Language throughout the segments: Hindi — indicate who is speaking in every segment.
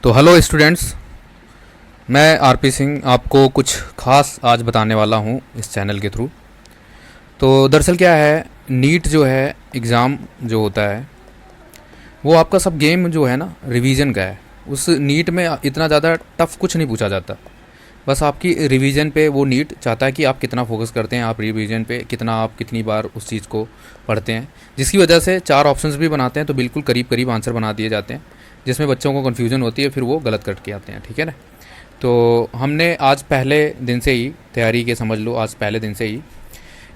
Speaker 1: तो हेलो स्टूडेंट्स, मैं आरपी सिंह आपको कुछ ख़ास आज बताने वाला हूँ इस चैनल के थ्रू। तो दरअसल क्या है, नीट जो है एग्ज़ाम जो होता है वो आपका सब गेम जो है ना रिवीजन का है। उस नीट में इतना ज़्यादा टफ कुछ नहीं पूछा जाता, बस आपकी रिवीजन पे वो नीट चाहता है कि आप कितना फोकस करते हैं, आप रिवीजन पे कितना, आप कितनी बार उस चीज़ को पढ़ते हैं। जिसकी वजह से 4 ऑप्शंस भी बनाते हैं तो बिल्कुल करीब करीब आंसर बना दिए जाते हैं, जिसमें बच्चों को कन्फ्यूजन होती है, फिर वो गलत करके आते हैं। ठीक है ना। तो हमने आज पहले दिन से ही तैयारी के, समझ लो आज पहले दिन से ही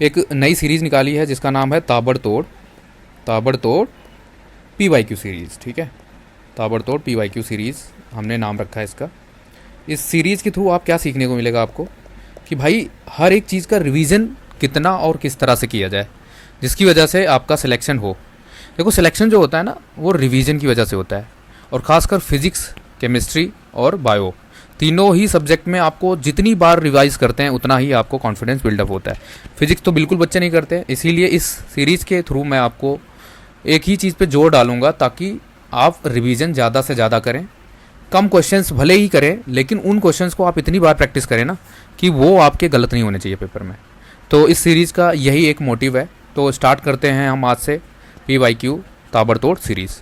Speaker 1: एक नई सीरीज़ निकाली है जिसका नाम है ताबड़तोड़ ताबड़तोड़ PYQ सीरीज़। ठीक है, ताबड़तोड़ PYQ सीरीज़ हमने नाम रखा है इसका। इस सीरीज़ के थ्रू आप क्या सीखने को मिलेगा आपको कि भाई हर एक चीज़ का रिवीजन कितना और किस तरह से किया जाए, जिसकी वजह से आपका सिलेक्शन हो। देखो, सिलेक्शन जो होता है ना वो रिवीजन की वजह से होता है, और ख़ासकर फिज़िक्स, केमिस्ट्री और बायो, तीनों ही सब्जेक्ट में आपको जितनी बार रिवाइज करते हैं उतना ही आपको कॉन्फिडेंस बिल्डअप होता है। फिजिक्स तो बिल्कुल बच्चे नहीं करते, इसीलिए इस सीरीज़ के थ्रू मैं आपको एक ही चीज़ पे जोर डालूंगा ताकि आप रिवीजन ज़्यादा से ज़्यादा करें। कम क्वेश्चंस भले ही करें, लेकिन उन क्वेश्चंस को आप इतनी बार प्रैक्टिस करें ना कि वो आपके गलत नहीं होने चाहिए पेपर में। तो इस सीरीज़ का यही एक मोटिव है। तो स्टार्ट करते हैं हम आज से PYQ ताबड़तोड़ सीरीज़।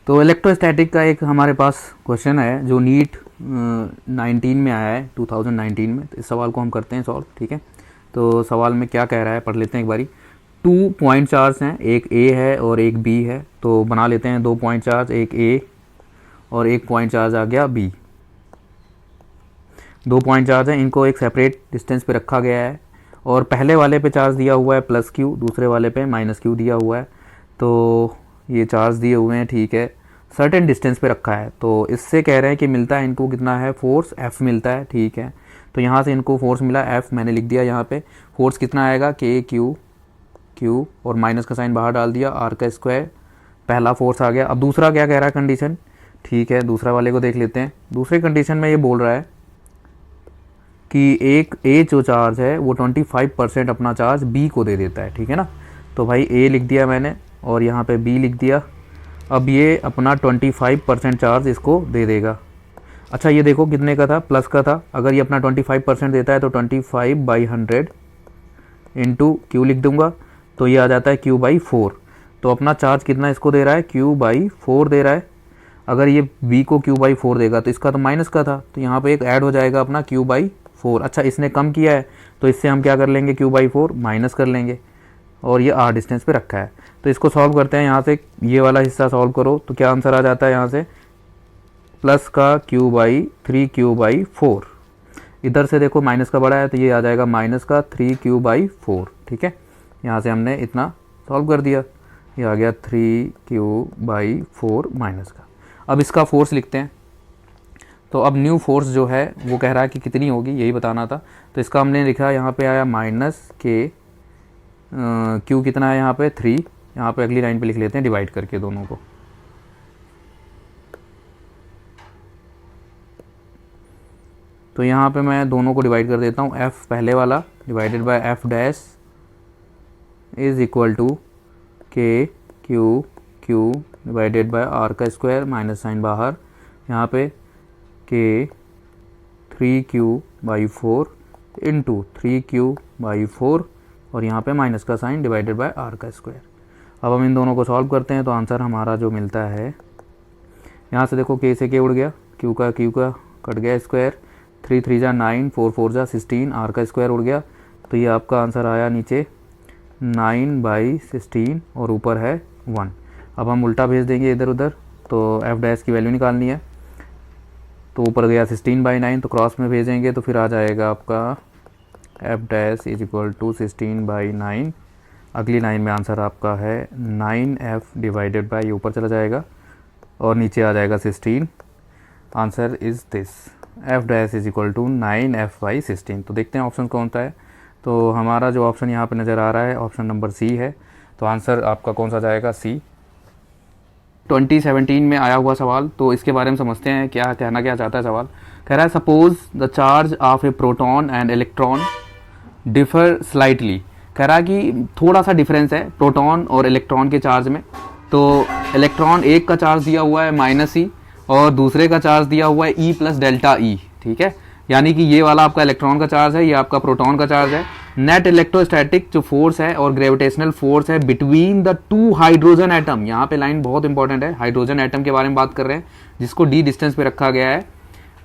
Speaker 1: तो इलेक्ट्रोस्टैटिक का एक हमारे पास क्वेश्चन है जो नीट 19 में आया है, 2019 में। तो इस सवाल को हम करते हैं सॉल्व। ठीक है, तो सवाल में क्या कह रहा है पढ़ लेते हैं एक बारी। 2 पॉइंट चार्ज हैं, एक A है और एक B है। तो बना लेते हैं 2 पॉइंट चार्ज, एक A और एक पॉइंट चार्ज आ गया B। 2 पॉइंट चार्ज हैं, इनको एक सेपरेट डिस्टेंस पे रखा गया है, और पहले वाले पे चार्ज दिया हुआ है +Q, दूसरे वाले पे -Q दिया हुआ है। तो ये चार्ज दिए हुए हैं, ठीक है, सर्टेन डिस्टेंस पे रखा है। तो इससे कह रहे हैं कि मिलता है इनको कितना है, फोर्स F मिलता है। ठीक है, तो यहाँ से इनको फोर्स मिला F, मैंने लिख दिया यहाँ पे। फोर्स कितना आएगा, Q और माइनस का साइन बाहर डाल दिया, R²। पहला फोर्स आ गया। अब दूसरा क्या कह रहा है कंडीशन, ठीक है, दूसरा वाले को देख लेते हैं। दूसरे कंडीशन में ये बोल रहा है कि एक A जो चार्ज है वो 25% अपना चार्ज B को दे देता है। ठीक है ना, तो भाई A लिख दिया मैंने और यहाँ पे B लिख दिया। अब ये अपना 25% चार्ज इसको दे देगा। अच्छा, ये देखो कितने का था, प्लस का था। अगर ये अपना 25% देता है तो 25/100 इंटू Q लिख दूंगा, तो ये आ जाता है Q/4। तो अपना चार्ज कितना इसको दे रहा है, Q/4 दे रहा है। अगर ये B को Q/4 देगा तो इसका तो माइनस का था, तो यहाँ पे एक ऐड हो जाएगा अपना Q/4। अच्छा, इसने कम किया है तो इससे हम क्या कर लेंगे, Q/4 माइनस कर लेंगे, और ये R डिस्टेंस पे रखा है। तो इसको सॉल्व करते हैं। यहाँ से ये वाला हिस्सा सॉल्व करो तो क्या आंसर आ जाता है, यहाँ से प्लस का Q/4। इधर से देखो माइनस का बड़ा है तो ये आ जाएगा माइनस का 3Q/4। ठीक है, यहाँ से हमने इतना सॉल्व कर दिया, ये आ गया 3Q/4 माइनस का। अब इसका फोर्स लिखते हैं। तो अब न्यू फोर्स जो है वो कह रहा है कि कितनी होगी, यही बताना था। तो इसका हमने लिखा, यहाँ पे आया -K, Q कितना है यहाँ पे 3। यहाँ पे अगली लाइन पे लिख लेते हैं डिवाइड करके दोनों को। तो यहाँ पे मैं दोनों को डिवाइड कर देता हूँ। F पहले वाला divided by F dash is equal to Q divided by R² minus sign बाहर, यहाँ पे K 3Q/4 इंटू 3Q/4 और यहाँ पे माइनस का साइन डिवाइडेड बाय R²। अब हम इन दोनों को सॉल्व करते हैं तो आंसर हमारा जो मिलता है, यहाँ से देखो K से K उड़ गया, Q का कट गया स्क्वायर, 3 3 जा 9, 4 4 जा 16, R² उड़ गया। तो ये आपका आंसर आया नीचे 9/16 और ऊपर है 1। अब हम उल्टा भेज देंगे इधर उधर, तो F डैश की वैल्यू निकालनी है। तो ऊपर गया 16/9, तो क्रॉस में भेजेंगे तो फिर आ जाएगा आपका F dash is equal to 16/9। अगली लाइन में आंसर आपका है 9F डिवाइडेड बाय, ये ऊपर चला जाएगा और नीचे आ जाएगा 16। Answer is this, F dash is equal to 9F/16। तो देखते हैं ऑप्शन कौन सा है। तो हमारा जो ऑप्शन यहाँ पे नज़र आ रहा है ऑप्शन नंबर C है। तो आंसर आपका कौन सा जाएगा, C। 2017 में आया हुआ सवाल, तो इसके बारे में समझते हैं क्या कहना क्या चाहता है सवाल। कह रहा है suppose the charge of A proton and electron differ slightly. कह रहा है कि थोड़ा सा डिफरेंस है प्रोटॉन और इलेक्ट्रॉन के चार्ज में। तो इलेक्ट्रॉन एक का चार्ज दिया हुआ है -E और दूसरे का चार्ज दिया हुआ है E प्लस डेल्टा ई, ठीक है। यानी कि ये वाला आपका इलेक्ट्रॉन का चार्ज है, ये आपका प्रोटॉन का चार्ज है। नेट इलेक्ट्रोस्टैटिक जो फोर्स है और ग्रेविटेशनल फोर्स है between the two hydrogen atom, यहाँ पे लाइन बहुत इंपॉर्टेंट है, हाइड्रोजन एटम के बारे में बात कर रहे हैं जिसको d डिस्टेंस पे रखा गया है,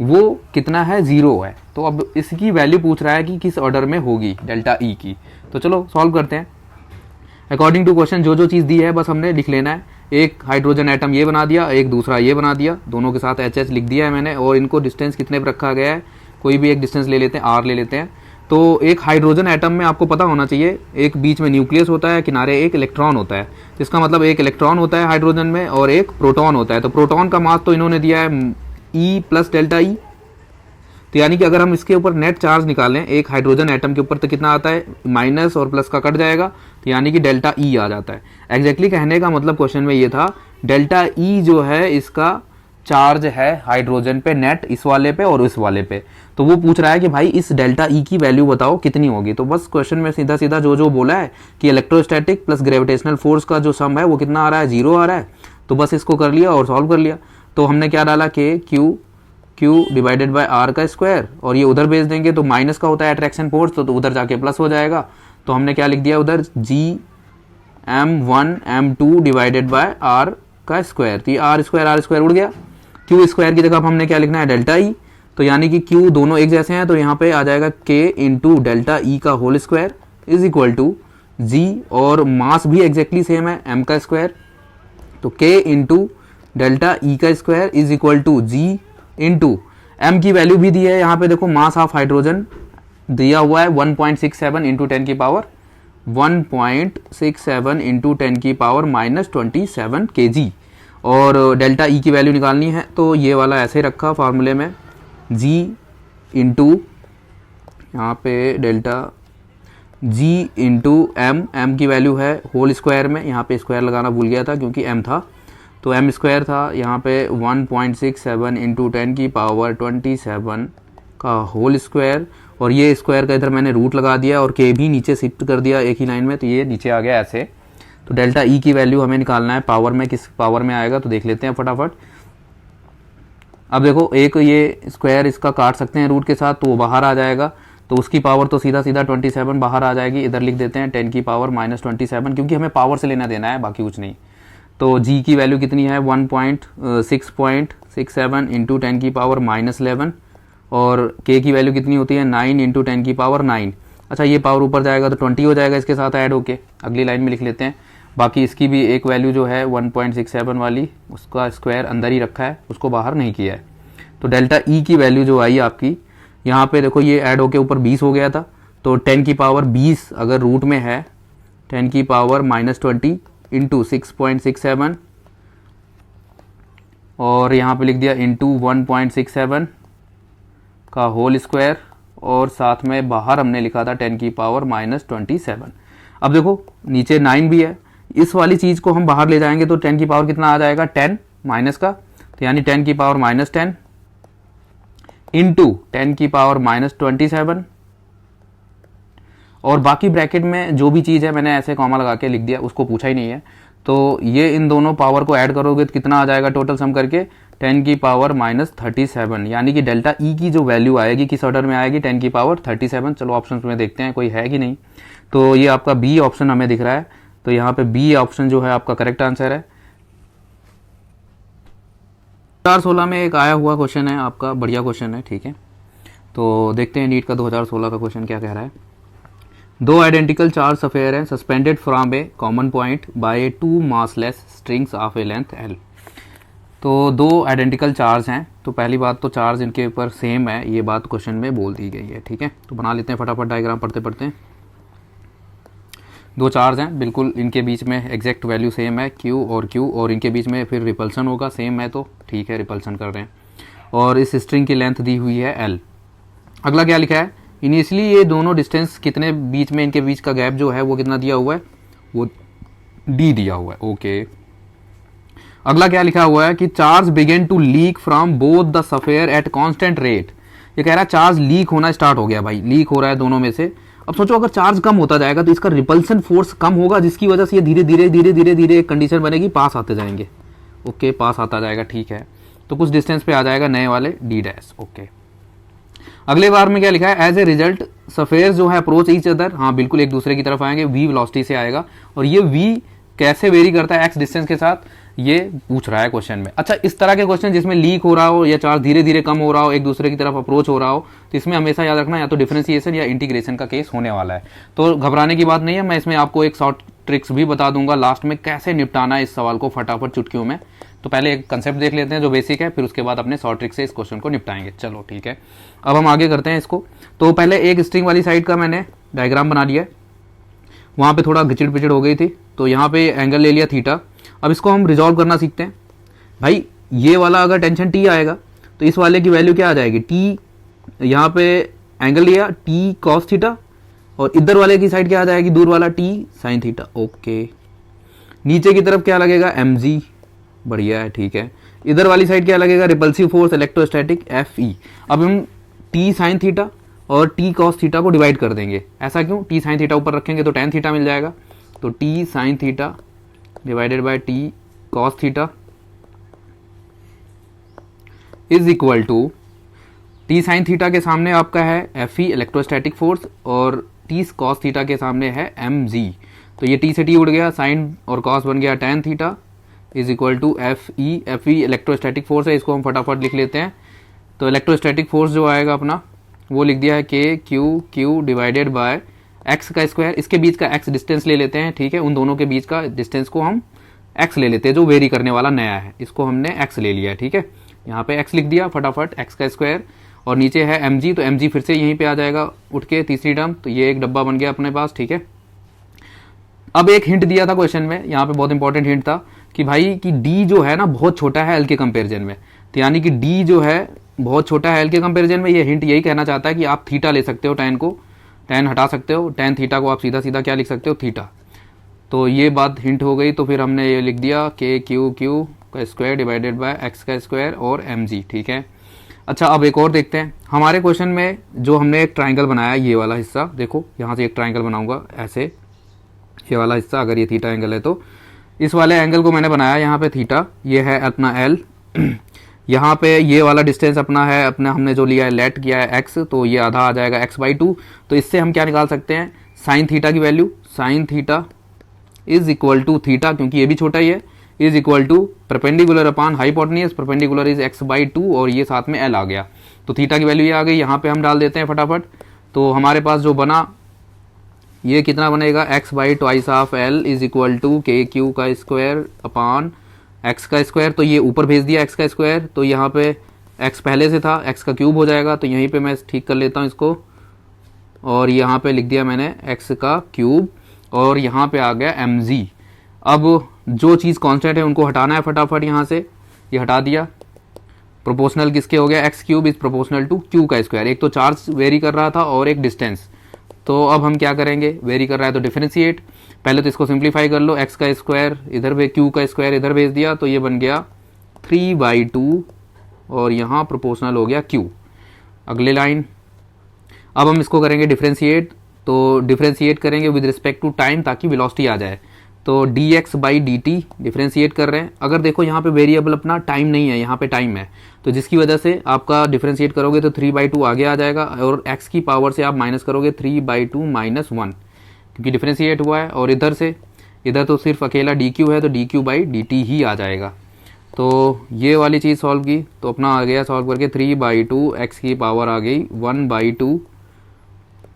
Speaker 1: वो कितना है, 0 है। तो अब इसकी वैल्यू पूछ रहा है कि किस ऑर्डर में होगी डेल्टा ई की। तो चलो सॉल्व करते हैं अकॉर्डिंग टू क्वेश्चन। जो चीज़ दी है बस हमने लिख लेना है। एक हाइड्रोजन एटम ये बना दिया, एक दूसरा ये बना दिया, दोनों के साथ HH लिख दिया है मैंने, और इनको डिस्टेंस कितने पर रखा गया है, कोई भी एक डिस्टेंस ले लेते हैं, R ले लेते हैं। तो एक हाइड्रोजन एटम में आपको पता होना चाहिए, एक बीच में न्यूक्लियस होता है, किनारे एक इलेक्ट्रॉन होता है। इसका मतलब एक इलेक्ट्रॉन होता है हाइड्रोजन में और एक प्रोटॉन होता है। तो प्रोटॉन का मास तो इन्होंने दिया है E प्लस डेल्टा ई। तो यानी कि अगर हम इसके ऊपर नेट चार्ज निकालें एक हाइड्रोजन एटम के ऊपर, तो कितना आता है, माइनस और प्लस का कट जाएगा, तो यानी कि डेल्टा ई आ जाता है। एग्जैक्टली कहने का मतलब क्वेश्चन में ये था, डेल्टा ई जो है इसका चार्ज है हाइड्रोजन पे नेट, इस वाले पे और इस वाले पे। तो वो पूछ रहा है कि भाई इस डेल्टा ई की वैल्यू बताओ कितनी होगी। तो बस क्वेश्चन में सीधा सीधा जो बोला है कि इलेक्ट्रोस्टैटिक प्लस ग्रेविटेशनल फोर्स का जो सम है वो कितना आ रहा है, 0 आ रहा है। तो बस इसको कर लिया और सॉल्व कर लिया। तो हमने क्या डाला, के क्यू डिवाइडेड बाय आर का स्क्वायर, और ये उधर भेज देंगे तो माइनस का होता है अट्रैक्शन फोर्स, तो उधर जाके प्लस हो जाएगा। तो हमने क्या लिख दिया उधर, Gm1m2 डिवाइडेड बाय आर का स्क्वायर। तो ये आर स्क्वायर उड़ गया। क्यू स्क्वायर की जगह अब हमने क्या लिखना है, डेल्टा ई। तो यानी कि क्यू दोनों एक जैसे हैं, तो यहाँ पे आ जाएगा के इंटू डेल्टा ई का whole square is equal to G, और मास भी एग्जैक्टली सेम है, एम का स्क्वायर। तो के इंटू डेल्टा ई का square is equal to G into M की वैल्यू भी दी है यहाँ पे, देखो मास ऑफ हाइड्रोजन दिया हुआ है 1.67 इंटू 10 की पावर 1.67 इंटू 10 की पावर -27 kg। और डेल्टा ई की वैल्यू निकालनी है, तो ये वाला ऐसे रखा फार्मूले में, जी इंटू यहाँ पे डेल्टा जी इंटू एम की वैल्यू है होल स्क्वायर में, यहाँ पे स्क्वायर लगाना भूल गया था क्योंकि एम था, तो एम स्क्वायर था यहाँ पे 1.67 इंटू 10 की पावर 27 का होल स्क्वायर, और ये स्क्वायर का इधर मैंने रूट लगा दिया और के भी नीचे शिफ्ट कर दिया एक ही लाइन में, तो ये नीचे आ गया ऐसे। तो डेल्टा ई की वैल्यू हमें निकालना है पावर में, किस पावर में आएगा तो देख लेते हैं फटाफट। अब देखो एक ये स्क्वायर इसका काट सकते हैं रूट के साथ, तो वो बाहर आ जाएगा, तो उसकी पावर तो सीधा 27 बाहर आ जाएगी। इधर लिख देते हैं 10 की पावर -27, क्योंकि हमें पावर से लेना देना है, बाकी कुछ नहीं। तो जी की वैल्यू कितनी है, 1.667 इंटू 10 की पावर -11, और के की वैल्यू कितनी होती है, 9 इंटू 10 की पावर 9। अच्छा ये पावर ऊपर जाएगा तो 20 हो जाएगा इसके साथ ऐड होके, अगली लाइन में लिख लेते हैं। बाकी इसकी भी एक वैल्यू जो है 1.67 वाली, उसका स्क्वायर अंदर ही रखा है, उसको बाहर नहीं किया है। तो डेल्टा ई की वैल्यू जो आई आपकी यहाँ पे देखो, ये ऐड होके ऊपर 20 हो गया था, तो 10 की पावर 20 अगर रूट में है, 10 की पावर -20 इंटू 6.67, और यहाँ पे लिख दिया इंटू 1.67 का होल स्क्वायर, और साथ में बाहर हमने लिखा था 10 की पावर -27। अब देखो नीचे 9 भी है, इस वाली चीज़ को हम बाहर ले जाएंगे तो 10 की पावर कितना आ जाएगा, 10 माइनस का, तो यानी 10 की पावर -10 इंटू 10 की पावर -27, और बाकी ब्रैकेट में जो भी चीज़ है मैंने ऐसे कॉमा लगा के लिख दिया, उसको पूछा ही नहीं है। तो ये इन दोनों पावर को ऐड करोगे तो कितना आ जाएगा टोटल सम करके, 10 की पावर -37, यानी कि डेल्टा ई की जो वैल्यू आएगी किस ऑर्डर में आएगी, 10 की पावर 37। चलो ऑप्शन में देखते हैं कोई है कि नहीं। तो ये आपका बी ऑप्शन हमें दिख रहा है, तो यहाँ पे बी ऑप्शन जो है आपका करेक्ट आंसर है। 2016 में एक आया हुआ क्वेश्चन है आपका, बढ़िया क्वेश्चन है, ठीक है। तो देखते हैं नीट का 2016 का क्वेश्चन क्या कह रहा है। दो आइडेंटिकल चार्ज अफेयर हैं suspended from A common point by two massless strings of A length L. तो दो आइडेंटिकल चार्ज हैं, तो पहली बात तो चार्ज इनके ऊपर सेम है, ये बात क्वेश्चन में बोल दी गई है, ठीक है। तो बना लेते हैं फटाफट डायग्राम पढ़ते पढ़ते। दो चार्ज हैं बिल्कुल, इनके बीच में एग्जैक्ट वैल्यू सेम है Q, और इनके बीच में फिर रिपल्सन होगा, सेम है तो ठीक है, रिपल्सन कर रहे हैं, और इस स्ट्रिंग की लेंथ दी हुई है L। अगला क्या लिखा है, इनिशियली ये दोनों डिस्टेंस कितने बीच में, इनके बीच का गैप जो है वो कितना दिया हुआ है, वो D दिया हुआ है, ओके। अगला क्या लिखा हुआ है कि charge begin to leak from both the sphere at constant rate. ये कह रहा है चार्ज लीक होना स्टार्ट हो गया, भाई लीक हो रहा है दोनों में से। अब सोचो अगर चार्ज कम होता जाएगा तो इसका रिपल्सन फोर्स कम होगा, जिसकी वजह से ये धीरे धीरे धीरे धीरे धीरे एक कंडीशन बनेगी, पास आते जाएंगे, ओके पास आता जाएगा, ठीक है। तो कुछ डिस्टेंस पे आ जाएगा नए वाले डी डैश। ओके, अगले बार में क्या लिखा है, एज ए रिजल्ट सरफेस जो है अप्रोच ईच अदर, हाँ बिल्कुल एक दूसरे की तरफ आएंगे, वी वेलोसिटी से आएगा। और ये वी कैसे वेरी करता है एक्स डिस्टेंस के साथ, ये पूछ रहा है क्वेश्चन में। अच्छा, इस तरह के क्वेश्चन जिसमें लीक हो रहा हो या चार्ज धीरे धीरे कम हो रहा हो, एक दूसरे की तरफ अप्रोच हो रहा हो, तो इसमें हमेशा याद रखना या तो डिफरेंशिएशन या इंटीग्रेशन का केस होने वाला है। तो घबराने की बात नहीं है, मैं इसमें आपको एक शॉर्ट ट्रिक्स भी बता दूंगा लास्ट में कैसे निपटाना है इस सवाल को फटाफट चुटकियों में। तो पहले एक कंसेप्ट देख लेते हैं जो बेसिक है, फिर उसके बाद अपने शॉर्ट ट्रिक से इस क्वेश्चन को निपटाएंगे। चलो ठीक है, अब हम आगे करते हैं इसको। तो पहले एक स्ट्रिंग वाली साइड का मैंने डायग्राम बना लिया है, वहाँ पे थोड़ा घिचड़ पिचड़ हो गई थी, तो यहाँ पे एंगल ले लिया थीटा। अब इसको हम रिजॉल्व करना सीखते हैं। भाई ये वाला अगर टेंशन टी आएगा तो इस वाले की वैल्यू क्या आ जाएगी, टी, यहाँ पे एंगल लिया टी कॉस थीटा, और इधर वाले की साइड क्या आ जाएगी, दूर वाला टी साइन थीटा। ओके, नीचे की तरफ क्या लगेगा, एम जी, बढ़िया है, ठीक है। इधर वाली साइड क्या लगेगा, repulsive force electrostatic F E. अब हम टी साइन थीटा और टी कॉस थीटा को डिवाइड कर देंगे। ऐसा क्यों, टी साइन थीटा ऊपर रखेंगे तो टेन थीटा मिल जाएगा, तो T sine theta divided by T cos theta is equal to, T sine theta के सामने आपका है एफ ई इलेक्ट्रोस्टैटिक फोर्स, और टी कॉस थीटा के सामने है एम जी। तो ये टी से टी उड़ गया, साइन और कॉस बन गया tan theta is equal to F E electrostatic force है, इसको हम फटाफट लिख लेते हैं। तो इलेक्ट्रोस्टैटिक फोर्स जो आएगा अपना वो लिख दिया है के q Q divided by x का स्क्वायर, इसके बीच का एक्स डिस्टेंस ले लेते हैं, ठीक है, उन दोनों के बीच का डिस्टेंस को हम एक्स ले लेते हैं, जो वेरी करने वाला नया है, इसको हमने एक्स ले लिया है, ठीक है। यहाँ पे एक्स लिख दिया फटाफट, एक्स का स्क्वायर, और नीचे है एम जी, तो एम जी फिर से यहीं पे आ जाएगा उठ के तीसरी टर्म, तो ये एक डब्बा बन गया अपने पास, ठीक है। अब एक हिंट दिया था क्वेश्चन में, यहाँ पे बहुत इंपॉर्टेंट हिंट था कि भाई कि डी जो है ना बहुत छोटा है एल के कंपेरिजन में, तो यानी कि डी जो है बहुत छोटा है एल के कंपेरिजन में। ये हिंट यही कहना चाहता है कि आप थीटा ले सकते हो, टेन को, टेन हटा सकते हो, टेन थीटा को आप सीधा सीधा क्या लिख सकते हो, थीटा। तो ये बात हिंट हो गई, तो फिर हमने ये लिख दिया के क्यू क्यू का स्क्वायर डिवाइडेड बाय एक्स का स्क्वायर और एम जी, ठीक है। अच्छा, अब एक और देखते हैं हमारे क्वेश्चन में, जो हमने एक ट्राइंगल बनाया, ये वाला हिस्सा देखो, यहाँ से एक ट्राइंगल बनाऊंगा ऐसे, ये वाला हिस्सा, अगर ये थीटा एंगल है तो इस वाले एंगल को मैंने बनाया यहाँ पे थीटा, ये है अपना एल, यहाँ पे ये वाला डिस्टेंस अपना है, अपना हमने जो लिया है लेट किया है एक्स, तो ये आधा आ जाएगा एक्स बाई टू। तो इससे हम क्या निकाल सकते हैं, साइन थीटा की value, sine theta is equal to theta, क्योंकि ये भी छोटा ही है, is equal to perpendicular upon hypotenuse, perpendicular is x by two, और ये साथ में एल आ गया, तो थीटा की वैल्यू ये आ गई। यहाँ पे हम डाल देते हैं फटाफट, तो हमारे पास जो बना ये कितना बनेगा, x by twice of l is equal to के क्यू का स्क्वायर अपॉन एक्स का स्क्वायर, तो ये ऊपर भेज दिया एक्स का स्क्वायर, तो यहाँ पे एक्स पहले से था, एक्स का क्यूब हो जाएगा, तो यहीं पे मैं ठीक कर लेता हूँ इसको, और यहाँ पे लिख दिया मैंने एक्स का क्यूब, और यहाँ पे आ गया एम जी। अब जो चीज़ कांस्टेंट है उनको हटाना है फटाफट, यहाँ से ये हटा दिया, प्रोपोर्शनल किसके हो गया, x cube is proportional to q का स्क्वायर, एक तो चार्ज वेरी कर रहा था और एक डिस्टेंस, तो अब हम क्या करेंगे, वेरी कर रहा है तो डिफरेंशिएट, पहले तो इसको सिंप्लीफाई कर लो, एक्स का स्क्वायर इधर भेज, क्यू का स्क्वायर इधर भेज दिया, तो ये बन गया 3/2, और यहाँ प्रोपोर्शनल हो गया क्यू। अगले लाइन, अब हम इसको करेंगे डिफरेंशिएट, तो डिफरेंशिएट करेंगे विद रिस्पेक्ट टू टाइम ताकि वेलोसिटी आ जाए, तो dx by d T differentiate कर रहे हैं। अगर देखो यहाँ पे वेरिएबल अपना टाइम नहीं है, यहाँ पे टाइम है, तो जिसकी वजह से आपका डिफ्रेंशिएट करोगे तो 3/2 आगे आ जाएगा, और x की पावर से आप माइनस करोगे 3/2 - 1, क्योंकि डिफ्रेंशिएट हुआ है, और इधर से इधर तो सिर्फ अकेला dq है, तो dq बाई डी टी ही आ जाएगा। तो ये वाली चीज़ सॉल्व की, तो अपना आ गया सॉल्व करके 3/2, x की पावर आ गई 1/2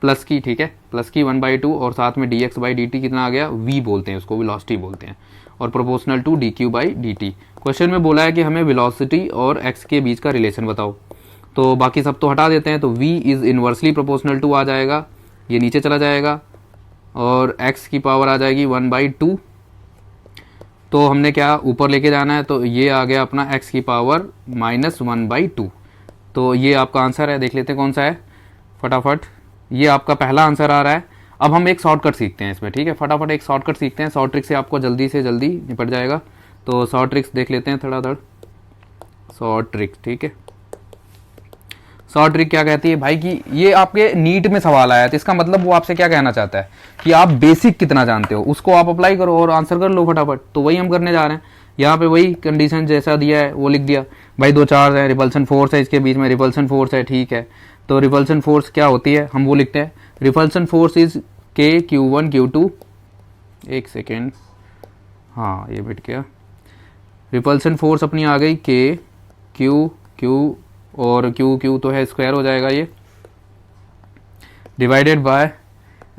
Speaker 1: प्लस की, ठीक है, प्लस की 1/2, और साथ में dx बाई डी टी कितना आ गया, v बोलते हैं उसको, वेलोसिटी बोलते हैं, और proportional to dq by d t. Question में बोला है कि हमें वेलोसिटी और x के बीच का रिलेशन बताओ, तो बाकी सब तो हटा देते हैं, तो v is inversely proportional to आ जाएगा, ये नीचे चला जाएगा, और x की पावर आ जाएगी 1/2, तो हमने क्या ऊपर लेके जाना है, तो ये आ गया अपना x की पावर -1/2, तो ये आपका आंसर है। देख लेते हैं कौन सा है फटाफट, ये आपका पहला आंसर आ रहा है। अब हम एक शॉर्टकट सीखते हैं इसमें, ठीक है, फटाफट एक शॉर्टकट सीखते हैं, शॉर्ट ट्रिक से आपको जल्दी से जल्दी निपट जाएगा। तो शॉर्ट ट्रिक्स देख लेते हैं धड़ाधड़, शॉर्ट ट्रिक, ठीक है। शॉर्ट ट्रिक क्या कहती है भाई कि ये आपके नीट में सवाल आया, तो इसका मतलब वो आपसे क्या कहना चाहता है कि आप बेसिक कितना जानते हो उसको आप अप्लाई करो और आंसर कर लो फटाफट, तो वही हम करने जा रहे हैं। यहाँ पे वही कंडीशन जैसा दिया है वो लिख दिया। भाई दो चार्ज है, रिपल्सन फोर्स है इसके बीच में, रिपल्सन फोर्स है, ठीक है। तो रिपल्सन फोर्स क्या होती है हम वो लिखते हैं, रिपल्सन फोर्स इज के Q1 Q2, एक सेकेंड, हाँ ये बिट गया। रिपल्सन फोर्स अपनी आ गई के क्यू क्यू, और क्यू क्यू तो है स्क्वायर हो जाएगा ये, डिवाइडेड बाय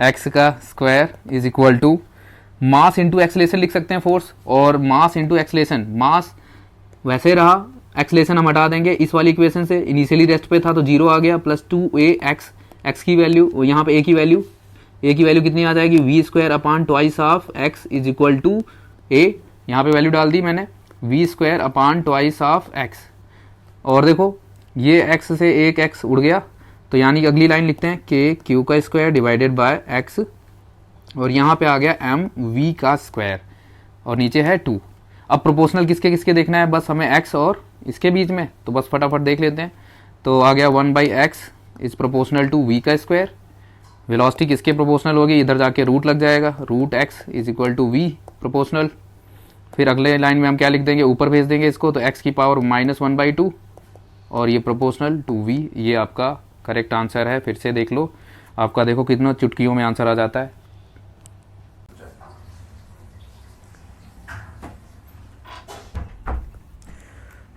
Speaker 1: एक्स का square is equal to mass into acceleration लिख सकते हैं फोर्स, और मास इंटू एक्सलेशन, मास वैसे रहा, एक्सलेशन हम हटा देंगे इस वाली इक्वेशन से, इनिशियली रेस्ट पे था तो जीरो आ गया, प्लस 2a एक्स, एक्स की वैल्यू यहाँ पे a की वैल्यू कितनी आ जाएगी, v square upon twice of x is equal to a, यहाँ पे वैल्यू डाल दी मैंने, v square upon twice of x, और देखो ये x से एक x उड़ गया, तो यानी कि अगली लाइन लिखते हैं के क्यू का स्क्वायर डिवाइडेड बाय एक्स, और यहाँ पे आ गया एम वी का स्क्वायर, और नीचे है 2। अब प्रोपोर्शनल किसके किसके देखना है, बस हमें x और इसके बीच में, तो बस फटाफट देख लेते हैं। तो आ गया 1/x is proportional to v का स्क्वायर, वेलोसिटी किसके प्रोपोर्शनल होगी, इधर जाके रूट लग जाएगा, root x is equal to v proportional. फिर अगले लाइन में हम क्या लिख देंगे, ऊपर भेज देंगे इसको, तो x की पावर -1/2, और ये प्रोपोर्शनल टू v, ये आपका करेक्ट आंसर है। फिर से देख लो, आपका देखो कितना चुटकियों में आंसर आ जाता है।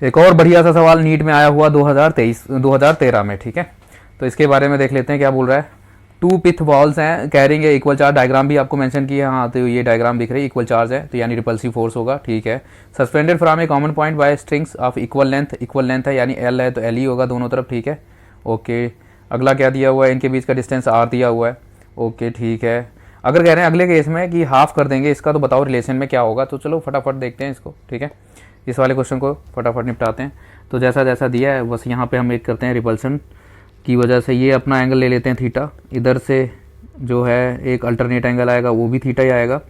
Speaker 1: एक और बढ़िया सा सवाल नीट में आया हुआ 2013 में, ठीक है। तो इसके बारे में देख लेते हैं क्या बोल रहा है। 2 पिथ बॉल्स हैं carrying a equal charge, diagram भी आपको मेंशन किया है, हाँ तो ये डायग्राम दिख रही है, इक्वल चार्ज है तो यानी रिपल्सिव फोर्स होगा, ठीक है। Suspended from A common point by strings of equal length है, यानी एल है तो एल ही होगा दोनों तरफ, ठीक है, ओके। अगला क्या दिया हुआ है, इनके बीच का डिस्टेंस आर दिया हुआ है, ओके ठीक है। अगर कह रहे हैं अगले केस में कि हाफ कर देंगे इसका, तो बताओ रिलेशन में क्या होगा, तो चलो फटाफट देखते हैं इसको, ठीक है। इस वाले क्वेश्चन को फटाफट निपटाते हैं। तो जैसा जैसा दिया है बस यहाँ पे हम एक करते हैं, रिपल्सन की वजह से ये अपना एंगल ले लेते हैं थीटा, इधर से जो है एक अल्टरनेट एंगल आएगा वो भी थीटा ही आएगा।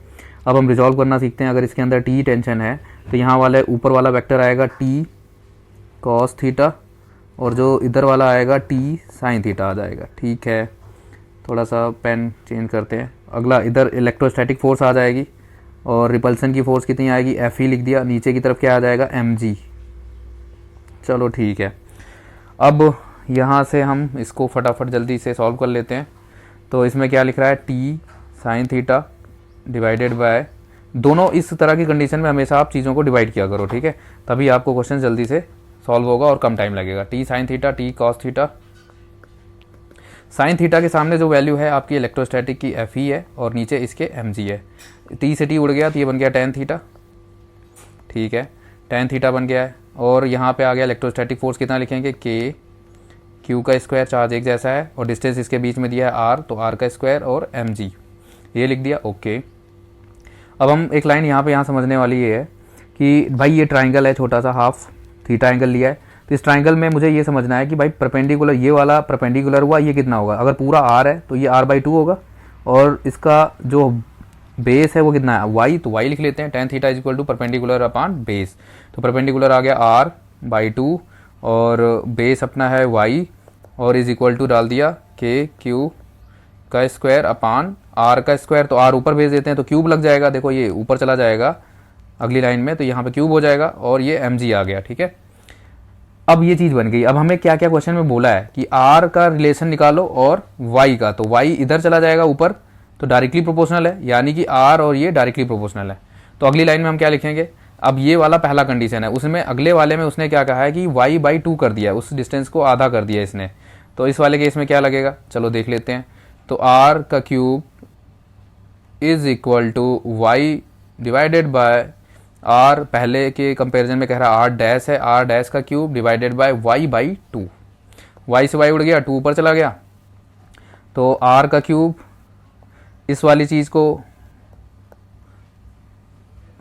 Speaker 1: अब हम रिजॉल्व करना सीखते हैं, अगर इसके अंदर टी टेंशन है तो यहाँ वाले ऊपर वाला वेक्टर आएगा टी कॉस थीटा, और जो इधर वाला आएगा टी साइन थीटा आ जाएगा, ठीक है। थोड़ा सा पेन चेंज करते हैं। अगला इधर इलेक्ट्रोस्टैटिक फोर्स आ जाएगी, और रिपल्सन की फोर्स कितनी आएगी, एफ ही लिख दिया, नीचे की तरफ क्या आ जाएगा mg, चलो ठीक है। अब यहाँ से हम इसको फटाफट जल्दी से सॉल्व कर लेते हैं। तो इसमें क्या लिख रहा है, T sine theta divided bye, दोनों इस तरह की कंडीशन में हमेशा आप चीज़ों को डिवाइड किया करो, ठीक है, तभी आपको क्वेश्चन जल्दी से सॉल्व होगा और कम टाइम लगेगा। T sine theta T cos theta, sign theta के सामने जो वैल्यू है आपकी इलेक्ट्रोस्टैटिक की एफ ही है, और नीचे इसके mg है, टी से टी उड़ गया तो ये बन गया टेन थीटा, ठीक है, टेन थीटा बन गया है। और यहाँ पे आ गया इलेक्ट्रोस्टैटिक फोर्स कितना लिखेंगे, के क्यू का स्क्वायर, चार्ज एक जैसा है, और डिस्टेंस इसके बीच में दिया है आर, तो आर का स्क्वायर और mg, ये लिख दिया, ओके। अब हम एक लाइन यहाँ समझने वाली ये है कि भाई ये ट्राइंगल है छोटा सा, हाफ थीटा एंगल लिया है, तो इस ट्राइंगल में मुझे ये समझना है कि भाई परपेंडिकुलर, ये वाला परपेंडिकुलर हुआ, ये कितना होगा, अगर पूरा आर है तो ये r/2 होगा, और इसका जो बेस है वो कितना है y, तो y लिख लेते हैं, tan theta is equal to perpendicular upon base, तो परपेंडिकुलर आ गया r/2, और बेस अपना है y, और इज इक्वल टू डाल दिया के क्यू का स्क्वायर अपॉन r का स्क्वायर, तो r ऊपर भेज देते हैं तो क्यूब लग जाएगा, देखो ये ऊपर चला जाएगा अगली लाइन में, तो यहाँ पे क्यूब हो जाएगा, और ये mg आ गया, ठीक है। अब ये चीज़ बन गई। अब हमें क्या क्या क्वेश्चन में बोला है कि r का रिलेशन निकालो और y का, तो y इधर चला जाएगा ऊपर, तो डायरेक्टली प्रोपोर्शनल है, यानी कि r और ये डायरेक्टली प्रोपोर्शनल है। तो अगली लाइन में हम क्या लिखेंगे, अब ये वाला पहला कंडीशन है, उसमें अगले वाले में उसने क्या कहा है कि y/2 कर दिया है, उस डिस्टेंस को आधा कर दिया इसने, तो इस वाले केस में क्या लगेगा, चलो देख लेते हैं। तो r का cube is equal to y divided by r, पहले के कंपैरिजन में कह रहा है r डैश है, r डैश का cube divided by y/2, y से y उड़ गया, 2 ऊपर चला गया, तो r का क्यूब इस वाली चीज़ को,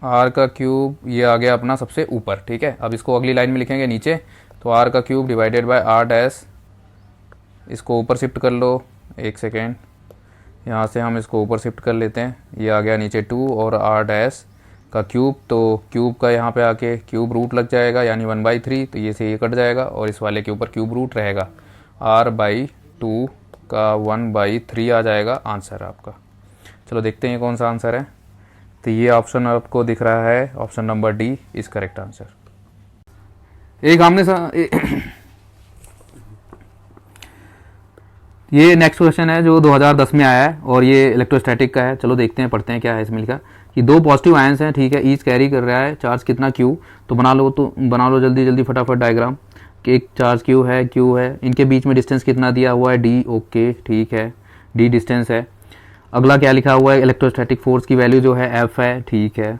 Speaker 1: r का क्यूब ये आ गया अपना सबसे ऊपर, ठीक है। अब इसको अगली लाइन में लिखेंगे नीचे, तो r का cube divided by r dash, इसको ऊपर शिफ्ट कर लो, एक सेकेंड, यहाँ से हम इसको ऊपर शिफ्ट कर लेते हैं, ये आ गया नीचे 2, और r डैश का क्यूब, तो क्यूब का यहाँ पे आके क्यूब रूट लग जाएगा, यानी 1/3, तो ये से ये कट जाएगा, और इस वाले के ऊपर क्यूब रूट रहेगा, r/2 का 1/3 आ जाएगा आंसर आपका। चलो देखते हैं कौन सा आंसर है। तो ये ऑप्शन आपको दिख रहा है, option number D is correct answer. एक हमने ये नेक्स्ट क्वेश्चन है जो 2010 में आया है और ये इलेक्ट्रोस्टैटिक का है। चलो देखते हैं, पढ़ते हैं क्या है इसमें लिखा कि दो पॉजिटिव आयंस हैं, ठीक है, ईच कैरी कर रहा है चार्ज कितना क्यू। तो बना लो जल्दी जल्दी फटाफट डायग्राम कि एक चार्ज क्यू है, इनके बीच में डिस्टेंस कितना दिया हुआ है डी, ओके ठीक है, डी डिस्टेंस है। अगला क्या लिखा हुआ है, इलेक्ट्रोस्टैटिक फोर्स की वैल्यू जो है एफ है, ठीक है।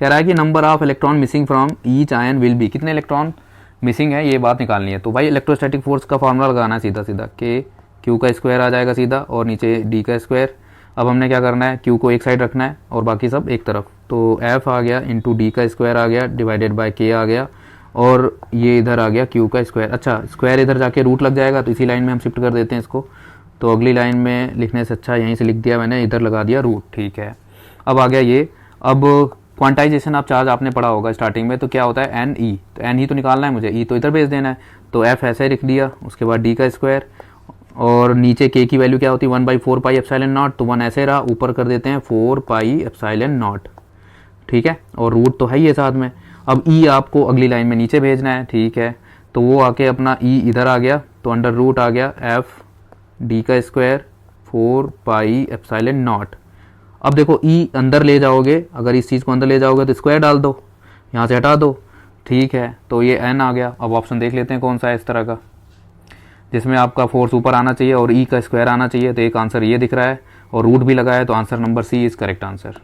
Speaker 1: कह रहा है कि number of electron missing from each ion will be, कितने इलेक्ट्रॉन मिसिंग है ये बात निकालनी है। तो भाई इलेक्ट्रोस्टैटिक फोर्स का फॉर्मूला लगाना है सीधा सीधा कि क्यू का स्क्वायर आ जाएगा सीधा और नीचे डी का स्क्वायर। अब हमने क्या करना है, क्यू को एक साइड रखना है और बाकी सब एक तरफ। तो एफ आ गया इंटू डी का स्क्वायर आ गया डिवाइडेड बाय के आ गया और ये इधर आ गया क्यू का स्क्वायर। अच्छा, स्क्वायर इधर जाके रूट लग जाएगा तो इसी लाइन में हम शिफ्ट कर देते हैं इसको। तो अगली लाइन में लिखने से अच्छा यहीं से लिख दिया मैंने, इधर लगा दिया रूट, ठीक है। अब आ गया ये, अब क्वांटाइजेशन ऑफ चार्ज आपने पढ़ा होगा स्टार्टिंग में, तो क्या होता है एन ई, तो एन ही तो निकालना है मुझे, ई तो इधर भेज देना है। तो एफ ऐसे लिख दिया, उसके बाद डी का स्क्वायर और नीचे के की वैल्यू क्या होती है 1/4 पाई एप्सिलॉन नॉट, तो 1 ऐसे रहा, ऊपर कर देते हैं 4 पाई एप्सिलॉन नॉट, ठीक है, और रूट तो है ही है साथ में। अब ई आपको अगली लाइन में नीचे भेजना है, ठीक है, तो वो आके अपना ई इधर आ गया, तो अंडर रूट आ गया एफ डी का स्क्वायर 4 पाई एप्सिलॉन नॉट। अब देखो ई अंदर ले जाओगे, अगर इस चीज़ को अंदर ले जाओगे तो स्क्वायर डाल दो, यहाँ से हटा दो, ठीक है, तो ये एन आ गया। अब ऑप्शन देख लेते हैं कौन सा है इस तरह का जिसमें आपका फोर्स ऊपर आना चाहिए और ई का स्क्वायर आना चाहिए। तो एक आंसर ये दिख रहा है और रूट भी लगा है, तो answer number C is correct answer.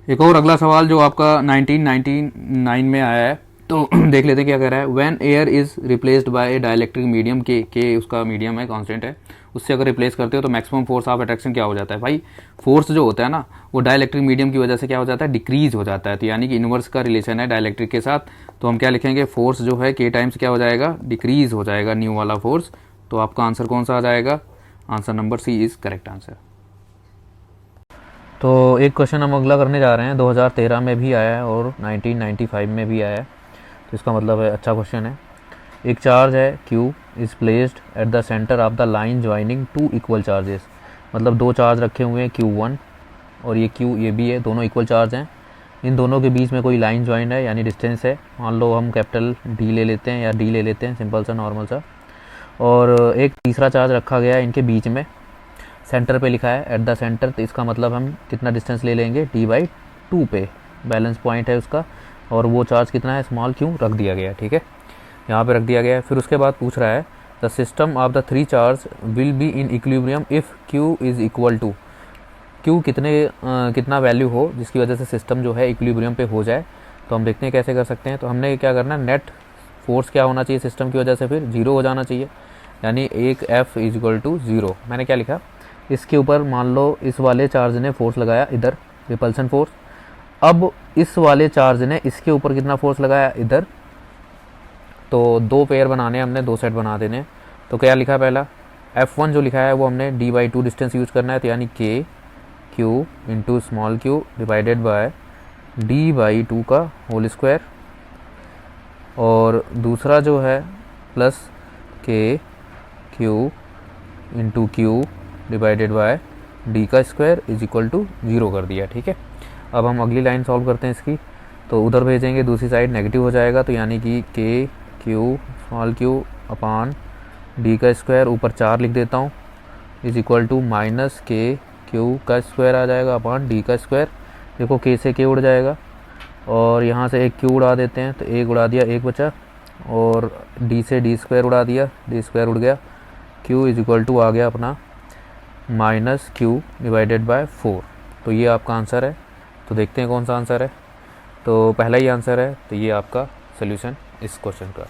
Speaker 1: एक और अगला सवाल जो आपका 1999 में आया है, तो देख लेते हैं क्या कह रहा है। When air is replaced by A dielectric medium के उसका मीडियम है, कांस्टेंट है, उससे अगर रिप्लेस करते हो तो मैक्सिमम फोर्स ऑफ अट्रैक्शन क्या हो जाता है। भाई फोर्स जो होता है ना वो डाइलेक्ट्रिक मीडियम की वजह से क्या हो जाता है, डिक्रीज हो जाता है। तो यानी कि इनवर्स का रिलेशन है डाइलेक्ट्रिक के साथ, तो हम क्या लिखेंगे, फोर्स जो है के टाइम्स क्या हो जाएगा, डिक्रीज हो जाएगा न्यू वाला फोर्स। तो आपका आंसर कौन सा आ जाएगा, answer number C is correct answer. तो एक क्वेश्चन हम अगला करने जा रहे हैं, 2013 में भी आया है और 1995 में भी आया है, तो इसका मतलब है अच्छा क्वेश्चन है। एक चार्ज है Q is placed at the centre of the line joining two equal charges, मतलब दो चार्ज रखे हुए हैं Q1 और ये Q ये भी है, दोनों इक्वल चार्ज हैं। इन दोनों के बीच में कोई लाइन ज्वाइन है यानी डिस्टेंस है, मान लो हम कैपिटल D ले लेते हैं या D ले लेते हैं, सिंपल सा नॉर्मल सा। और एक तीसरा चार्ज रखा गया है इनके बीच में, सेंटर पे लिखा है एट द सेंटर, तो इसका मतलब हम कितना डिस्टेंस ले लेंगे, D/2 पे बैलेंस पॉइंट है उसका, और वो चार्ज कितना है, स्मॉल q रख दिया गया है, ठीक है, यहाँ पे रख दिया गया है। फिर उसके बाद पूछ रहा है the system of the 3 charge will be in equilibrium if q is equal to, q कितना वैल्यू हो जिसकी वजह से सिस्टम जो है इक्विलिब्रियम पे हो जाए। तो हम देखते हैं कैसे कर सकते हैं। तो हमने क्या करना है, नेट फोर्स क्या होना चाहिए सिस्टम की वजह से, फिर 0 हो जाना चाहिए, यानी एक F इज इक्वल टू 0। मैंने क्या लिखा, इसके ऊपर मान लो इस वाले चार्ज ने फोर्स लगाया इधर, रिपल्सन फोर्स, अब इस वाले चार्ज ने इसके ऊपर कितना फोर्स लगाया इधर, तो दो पेयर बनाने हमने, दो सेट बना देने। तो क्या लिखा पहला, F1 जो लिखा है वो हमने D/2 डिस्टेंस यूज करना है, तो यानी K Q into small q divided bye D/2 का होल स्क्वायर, और दूसरा जो है plus K Q into Q divided bye D का स्क्वायर इज इक्वल टू 0 कर दिया, ठीक है। अब हम अगली लाइन सॉल्व करते हैं इसकी, तो उधर भेजेंगे, दूसरी साइड नेगेटिव हो जाएगा, तो यानी कि K Q small q upon D का स्क्वायर, ऊपर 4 लिख देता हूँ, is equal to minus K Q का स्क्वायर आ जाएगा अपॉन D का स्क्वायर। देखो K से K उड़ जाएगा और यहाँ से एक Q उड़ा देते हैं, तो एक उड़ा दिया, एक बचा, और D से D स्क्वायर उड़ा दिया, D स्क्वायर उड़ गया, Q इज इक्वल टू आ गया अपना माइनस Q डिवाइडेड बाय 4। तो ये आपका आंसर है। तो देखते हैं कौन सा आंसर है, तो पहला ही आंसर है, तो ये आपका सोल्यूशन इस क्वेश्चन का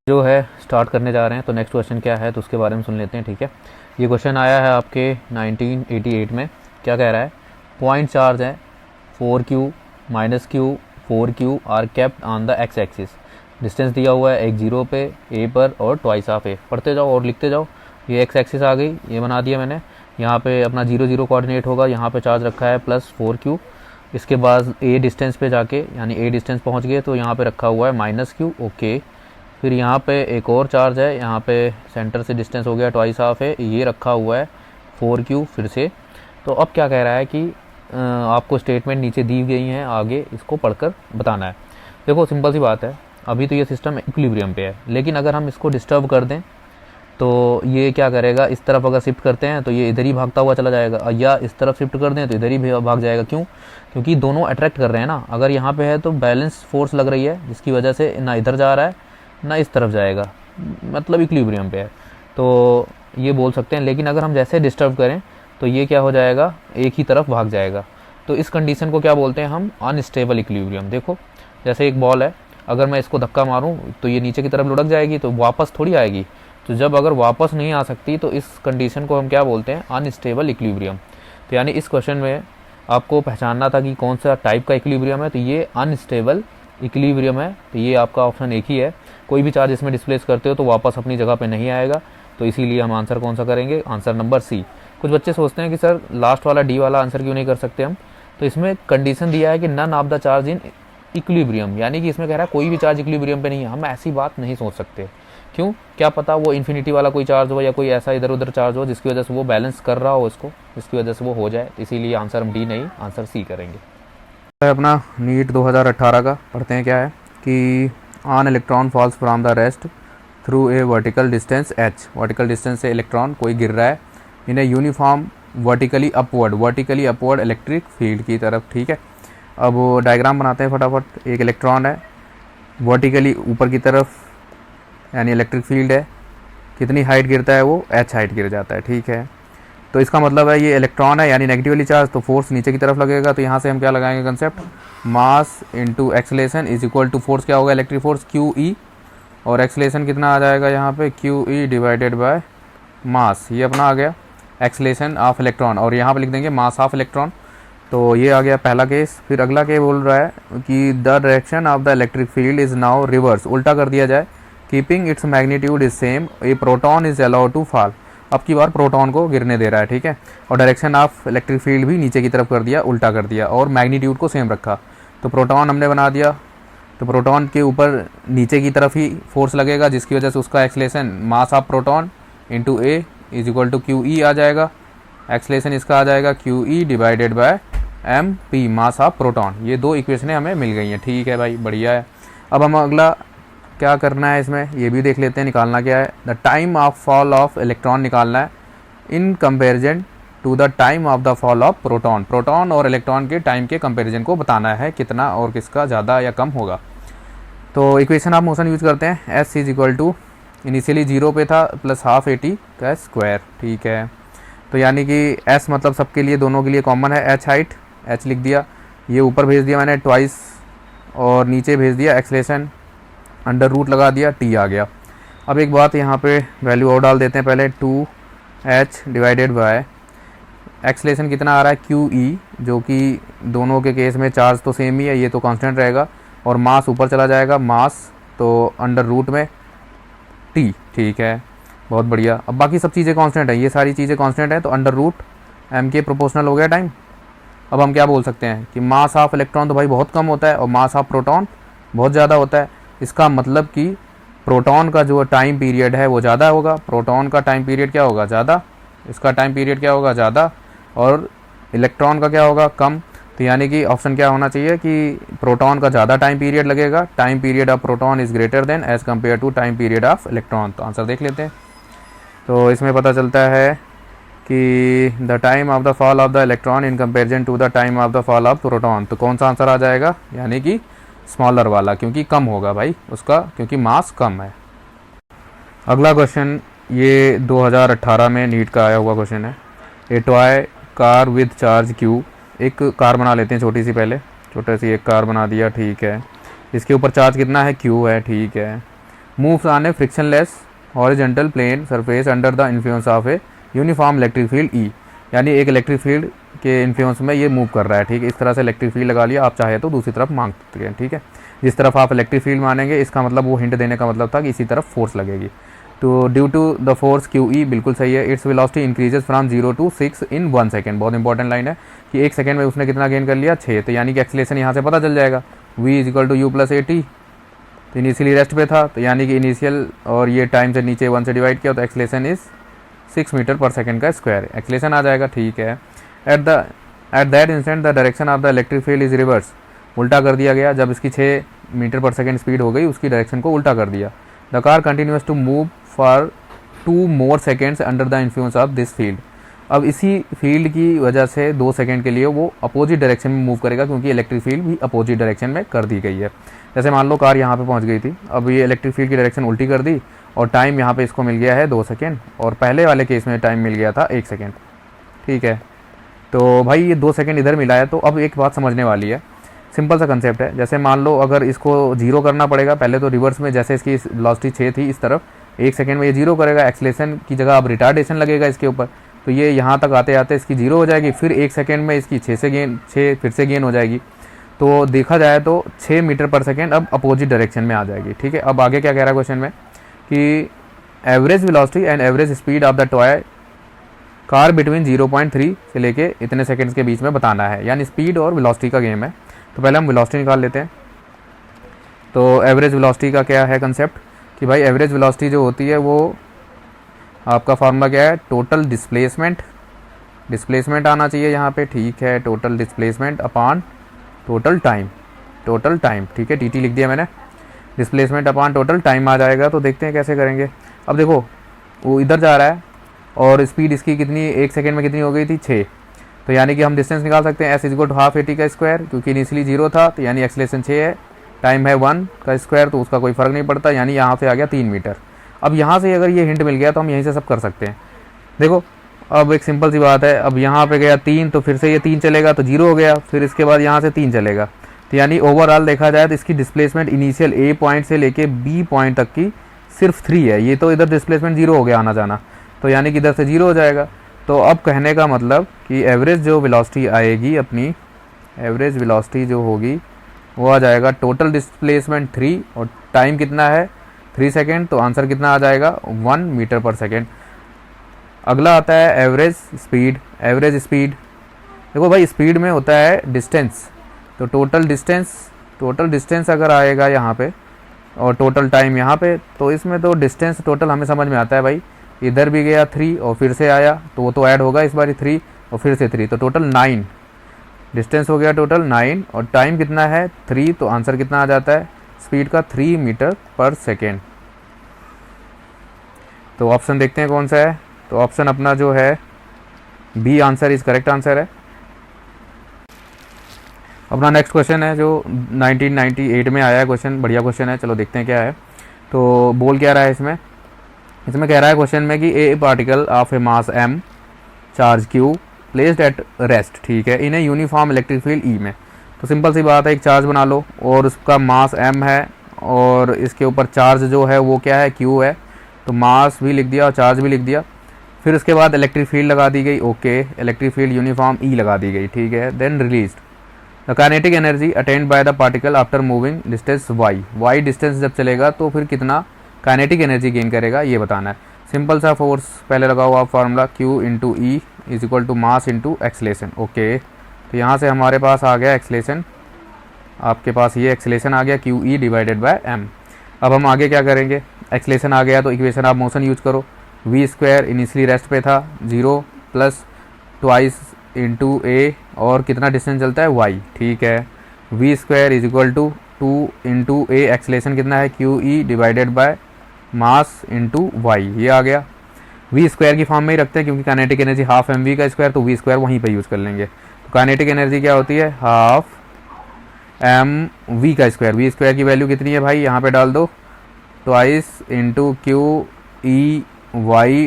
Speaker 1: जो है स्टार्ट करने जा रहे हैं। तो नेक्स्ट क्वेश्चन क्या है तो उसके बारे में सुन लेते हैं, ठीक है। ये क्वेश्चन आया है आपके 1988 में। क्या कह रहा है, पॉइंट चार्ज है 4q minus q 4q are kept on the x axis, distance दिया हुआ है एक 0 पे, a पर, और ट्वाइस ऑफ a, पढ़ते जाओ और लिखते जाओ। ये एक्स एक्सिस आ गई, ये बना दिया मैंने, यहाँ पे अपना 0 0 कोऑर्डिनेट होगा, यहाँ पे चार्ज रखा है प्लस 4q, इसके बाद a डिस्टेंस पे जाके, यानी a डिस्टेंस पहुँच गए तो यहाँ पे रखा हुआ है माइनस q, ओके फिर यहाँ पे एक और चार्ज है, यहाँ पे सेंटर से डिस्टेंस हो गया ट्वाइस हाफ है, ये रखा हुआ है 4q फिर से। तो अब क्या कह रहा है कि आपको स्टेटमेंट नीचे दी गई हैं, आगे इसको पढ़कर बताना है। देखो सिंपल सी बात है, अभी तो ये सिस्टम इक्विलिब्रियम पे है, लेकिन अगर हम इसको डिस्टर्ब कर दें तो ये क्या करेगा, इस तरफ अगर शिफ्ट करते हैं तो ये इधर ही भागता हुआ चला जाएगा, या इस तरफ शिफ्ट कर दें तो इधर ही भाग जाएगा। क्यों? क्योंकि दोनों अट्रैक्ट कर रहे हैं ना। अगर यहाँ पे है तो बैलेंस फोर्स लग रही है, जिसकी वजह से ना इधर जा रहा है ना इस तरफ जाएगा, मतलब इक्विलिब्रियम पे है, तो ये बोल सकते हैं। लेकिन अगर हम जैसे डिस्टर्ब करें तो ये क्या हो जाएगा, एक ही तरफ भाग जाएगा। तो इस कंडीशन को क्या बोलते हैं हम, अनस्टेबल इक्विलिब्रियम। देखो जैसे एक बॉल है, अगर मैं इसको धक्का मारूं तो ये नीचे की तरफ लुढ़क जाएगी, तो वापस थोड़ी आएगी। तो जब अगर वापस नहीं आ सकती तो इस कंडीशन को हम क्या बोलते हैं, अनस्टेबल इक्विलिब्रियम। तो यानी इस क्वेश्चन में आपको पहचानना था कि कौन सा टाइप का इक्विलिब्रियम है, तो ये अनस्टेबल इक्विलिब्रियम है। तो ये आपका ऑप्शन एक ही है। कोई भी चार्ज इसमें डिस्प्लेस करते हो तो वापस अपनी जगह पे नहीं आएगा, तो इसीलिए हम आंसर कौन सा करेंगे, आंसर नंबर सी। कुछ बच्चे सोचते हैं कि सर लास्ट वाला डी वाला आंसर क्यों नहीं कर सकते हम, तो इसमें कंडीशन दिया है कि none of the charge in equilibrium, यानी कि इसमें कह रहा है कोई भी चार्ज इक्विलिब्रियम पे नहीं है। हम ऐसी बात नहीं सोच सकते। क्यों? क्या पता वो इन्फिनिटी वाला कोई चार्ज हो या कोई ऐसा इधर उधर चार्ज हो जिसकी वजह से वो बैलेंस कर रहा हो इसको, जिसकी वजह से वो हो जाए। तो इसीलिए आंसर हम डी नहीं, आंसर सी करेंगे। अपना नीट 2018 का पढ़ते हैं। क्या है कि on electron falls from the rest through a vertical distance h, vertical distance से इलेक्ट्रॉन कोई गिर रहा है in a uniform vertically upward electric field की तरफ। ठीक है, अब वो डायग्राम बनाते हैं फटाफट। एक इलेक्ट्रॉन है वर्टिकली ऊपर की तरफ, यानी इलेक्ट्रिक फील्ड है, कितनी हाइट गिरता है वो, h हाइट गिर जाता है। ठीक है, तो इसका मतलब है ये इलेक्ट्रॉन है यानी नेगेटिवली चार्ज, तो फोर्स नीचे की तरफ लगेगा। तो यहाँ से हम क्या लगाएंगे concept, mass into acceleration is equal to force क्या होगा, इलेक्ट्रिक फोर्स QE, और एक्सलेशन कितना आ जाएगा यहाँ पे, QE डिवाइडेड बाय मास। ये अपना आ गया एक्सलेशन ऑफ इलेक्ट्रॉन, और यहाँ पे लिख देंगे मास ऑफ इलेक्ट्रॉन। तो ये आ गया पहला केस। फिर अगला केस बोल रहा है कि the direction of the electric field is now reverse, उल्टा कर दिया जाए, keeping its magnitude is same, a proton is allowed to fall. अब की बार प्रोटॉन को गिरने दे रहा है। ठीक है, और डायरेक्शन ऑफ इलेक्ट्रिक फील्ड भी नीचे की तरफ कर दिया, उल्टा कर दिया, और मैग्नीट्यूड को सेम रखा। तो प्रोटॉन हमने बना दिया, तो प्रोटॉन के ऊपर नीचे की तरफ ही फोर्स लगेगा, जिसकी वजह से उसका acceleration mass of proton into a is equal to QE आ जाएगा। एक्सलेशन इसका आ जाएगा QE divided by MP, mass of proton. ये दो इक्वेशनें हमें मिल गई हैं। ठीक है भाई, बढ़िया है। अब हम अगला क्या करना है इसमें, ये भी देख लेते हैं, निकालना क्या है। The time of fall of electron निकालना है in comparison to the time of the fall of proton. Proton और इलेक्ट्रॉन के टाइम के कंपेरिजन को बताना है, कितना और किसका ज़्यादा या कम होगा। तो इक्वेशन ऑफ मोशन यूज करते हैं, S is equal to initially 0 पे था प्लस हाफ AT का स्क्वायर। ठीक है, तो यानी कि S मतलब सबके लिए, दोनों के लिए कॉमन है, h हाइट, h लिख दिया, ये ऊपर भेज दिया मैंने ट्वाइस, और नीचे भेज दिया एक्सलेशन, अंडर रूट लगा दिया, T आ गया। अब एक बात यहाँ पे वैल्यू और डाल देते हैं पहले, 2h डिवाइडेड बाय एक्सलेशन कितना आ रहा है QE, जो कि दोनों के केस में चार्ज तो सेम ही है, ये तो कांस्टेंट रहेगा, और मास ऊपर चला जाएगा, मास तो अंडर रूट में T। ठीक है, बहुत बढ़िया। अब बाकी सब चीज़ें कांस्टेंट है, ये सारी चीज़ें कांस्टेंट है, तो अंडर रूट M के प्रोपोर्शनल हो गया टाइम। अब हम क्या बोल सकते हैं कि मास ऑफ इलेक्ट्रॉन तो भाई बहुत कम होता है और मास ऑफ प्रोटॉन बहुत ज़्यादा होता है। इसका मतलब कि प्रोटॉन का जो टाइम पीरियड है वो ज़्यादा होगा, प्रोटॉन का टाइम पीरियड क्या होगा, ज़्यादा, इसका टाइम पीरियड क्या होगा, ज़्यादा, और इलेक्ट्रॉन का क्या होगा, कम। तो यानी कि ऑप्शन क्या होना चाहिए कि प्रोटॉन का ज़्यादा टाइम पीरियड लगेगा, time period of proton is greater than as compare to time period of electron. तो आंसर देख लेते हैं। तो इसमें पता चलता है कि the time of the fall of the electron in comparison to the time of the fall of proton. तो कौन सा आंसर आ जाएगा, यानी कि स्मॉलर वाला, क्योंकि कम होगा भाई उसका, क्योंकि मास कम है। अगला क्वेश्चन ये 2018 में नीट का आया हुआ क्वेश्चन है। ए toy car with charge Q, एक कार बना लेते हैं छोटी सी, पहले छोटी सी एक कार बना दिया। ठीक है, इसके ऊपर चार्ज कितना है, Q है। ठीक है, moves on a frictionless horizontal plane surface under the influence of a uniform electric field E, यानी एक इलेक्ट्रिक फील्ड के इन्फ्लुएंस में ये मूव कर रहा है। ठीक है, इस तरह से इलेक्ट्रिक फील्ड लगा लिया, आप चाहे तो दूसरी तरफ मांग सकते हैं। ठीक है, जिस तरफ आप इलेक्ट्रिक फील्ड मानेंगे, इसका मतलब वो हिंट देने का मतलब था कि इसी तरफ फोर्स लगेगी। तो due to the force QE, बिल्कुल सही है। Its velocity increases from 0 to 6 in 1 second. बहुत इंपॉर्टेंट लाइन है कि 1 सेकेंड में उसने कितना गेन कर लिया, 6। तो यानी कि एक्सलेशन यहाँ से पता चल जाएगा, V is equal to U plus AT। तो इनिशियली रेस्ट पे था, तो यानी कि इनिशियल और ये टाइम से नीचे 1 से डिवाइड किया तो एक्सलेशन इज़ 6 मीटर पर सेकेंड का स्क्वायर एक्सलेशन आ जाएगा। ठीक है, at that instant the direction of the electric field is reverse, उल्टा कर दिया गया। जब इसकी 6 मीटर पर सेकेंड स्पीड हो गई, उसकी डायरेक्शन को उल्टा कर दिया। The car continues to move for 2 more seconds under the influence of this field. अब इसी फील्ड की वजह से 2 सेकेंड के लिए वो अपोजिट डायरेक्शन में मूव करेगा, क्योंकि इलेक्ट्रिक फील्ड भी अपोजिट डायरेक्शन में कर दी गई है। जैसे मान लो कार यहाँ पे पहुँच गई थी, अब ये इलेक्ट्रिक फील्ड की डायरेक्शन उल्टी कर दी और टाइम यहाँ पे इसको मिल गया है 2 सेकेंड, और पहले वाले केस में टाइम मिल गया था 1 सेकेंड। ठीक है, तो भाई ये 2 सेकेंड इधर मिला है। तो अब एक बात समझने वाली है, सिंपल सा कंसेप्ट है। जैसे मान लो अगर इसको जीरो करना पड़ेगा, पहले तो रिवर्स में जैसे इसकी वेलोसिटी 6 थी इस तरफ, 1 सेकेंड में ये जीरो करेगा, एक्सलेशन की जगह अब रिटार्डेशन लगेगा इसके ऊपर, तो ये यहाँ तक आते आते इसकी जीरो हो जाएगी, फिर 1 सेकेंड में इसकी 6 फिर से गेन हो जाएगी। तो देखा जाए तो 6 मीटर पर सेकेंड अब अपोजिट डायरेक्शन में आ जाएगी। ठीक है, अब आगे क्या कह रहा है क्वेश्चन में कि average velocity and average speed of the toy car between 0.3 से लेके इतने सेकेंड्स के बीच में बताना है, यानी स्पीड और वेलोसिटी का गेम है। तो पहले हम वेलोसिटी निकाल लेते हैं। तो एवरेज वेलोसिटी का क्या है कंसेप्ट कि भाई एवरेज वेलोसिटी जो होती है वो आपका फार्मूला क्या है, टोटल डिस्प्लेसमेंट आना चाहिए यहाँ पे। ठीक है, total displacement upon total time. ठीक है, टीटी लिख दिया मैंने, डिस्प्लेसमेंट अपॉन टोटल टाइम आ जाएगा। तो देखते हैं कैसे करेंगे। अब देखो वो इधर जा रहा है और स्पीड इसकी कितनी 1 सेकेंड में कितनी हो गई थी 6, तो यानी कि हम डिस्टेंस निकाल सकते हैं s=½ AT का स्क्वायर, क्योंकि इनिशियली 0 था, तो यानी एक्सलेशन 6 है, टाइम है 1 का स्क्वायर, तो उसका कोई फ़र्क नहीं पड़ता, यानी यहाँ से आ गया 3 मीटर। अब यहाँ से अगर ये हिंट मिल गया तो हम यहीं से सब कर सकते हैं। देखो अब एक सिंपल सी बात है, अब यहाँ पे गया 3, तो फिर से ये 3 चलेगा तो 0 हो गया, फिर इसके बाद यहाँ से 3 चलेगा, तो यानी ओवरऑल देखा जाए तो इसकी डिस्प्लेसमेंट इनिशियल A पॉइंट से लेके B पॉइंट तक की सिर्फ 3 है। ये तो इधर डिस्प्लेसमेंट 0 हो गया आना जाना, तो यानी कि इधर से 0 हो जाएगा। तो अब कहने का मतलब कि एवरेज जो वेलोसिटी आएगी अपनी, एवरेज वेलोसिटी जो होगी वो आ जाएगा टोटल डिस्प्लेसमेंट 3 और टाइम कितना है 3 सेकेंड, तो आंसर कितना आ जाएगा 1 मीटर पर सेकेंड। अगला आता है एवरेज स्पीड। एवरेज स्पीड देखो भाई, स्पीड में होता है डिस्टेंस, तो टोटल डिस्टेंस अगर आएगा यहाँ पे और टोटल टाइम यहाँ पे, तो इसमें तो डिस्टेंस टोटल हमें समझ में आता है भाई, इधर भी गया 3 और फिर से आया, तो वो तो ऐड होगा इस बार 3 और फिर से 3, तो टोटल 9 डिस्टेंस हो गया टोटल 9, और टाइम कितना है 3, तो आंसर कितना आ जाता है स्पीड का 3 मीटर पर सेकेंड। तो ऑप्शन देखते हैं कौन सा है, तो ऑप्शन अपना जो है B answer is correct answer है। अपना नेक्स्ट क्वेश्चन है जो 1998 में आया है क्वेश्चन, बढ़िया क्वेश्चन है, चलो देखते हैं क्या है। तो बोल क्या रहा है इसमें कह रहा है क्वेश्चन में कि a particle of a mass m charge q placed at rest, ठीक है, in a uniform electric field E में। तो सिंपल सी बात है, एक चार्ज बना लो और उसका मास m है और इसके ऊपर चार्ज जो है वो क्या है q है, तो मास भी लिख दिया और चार्ज भी लिख दिया। फिर उसके बाद इलेक्ट्रिक फील्ड लगा दी गई, okay, electric field uniform E लगा दी गई, ठीक है। Then released the kinetic energy attained by the particle after moving distance y distance जब चलेगा तो फिर कितना काइनेटिक एनर्जी गेन करेगा ये बताना है। सिंपल सा फोर्स पहले लगा हुआ formula Q into E is equal to mass into acceleration, okay. तो यहाँ से हमारे पास आ गया एक्सलेशन, आपके पास ये एक्सलेशन आ गया QE डिवाइडेड बाय m। अब हम आगे क्या करेंगे, एक्सलेशन आ गया तो इक्वेशन ऑफ मोशन यूज करो, v² इनिशियली रेस्ट पे था 0 प्लस ट्वाइस इंटू a और कितना डिस्टेंस चलता है y, ठीक है। v² is equal to 2 into a, acceleration कितना है QE divided by mass into y, ये आ गया। v² की फॉर्म में ही रखते हैं क्योंकि काइनेटिक एनर्जी हाफ mv का स्क्वायर, तो v² वहीं पे यूज़ कर लेंगे। तो काइनेटिक एनर्जी क्या होती है हाफ mv का स्क्वायर, v² की वैल्यू कितनी है भाई यहाँ पे डाल दो, twice into QE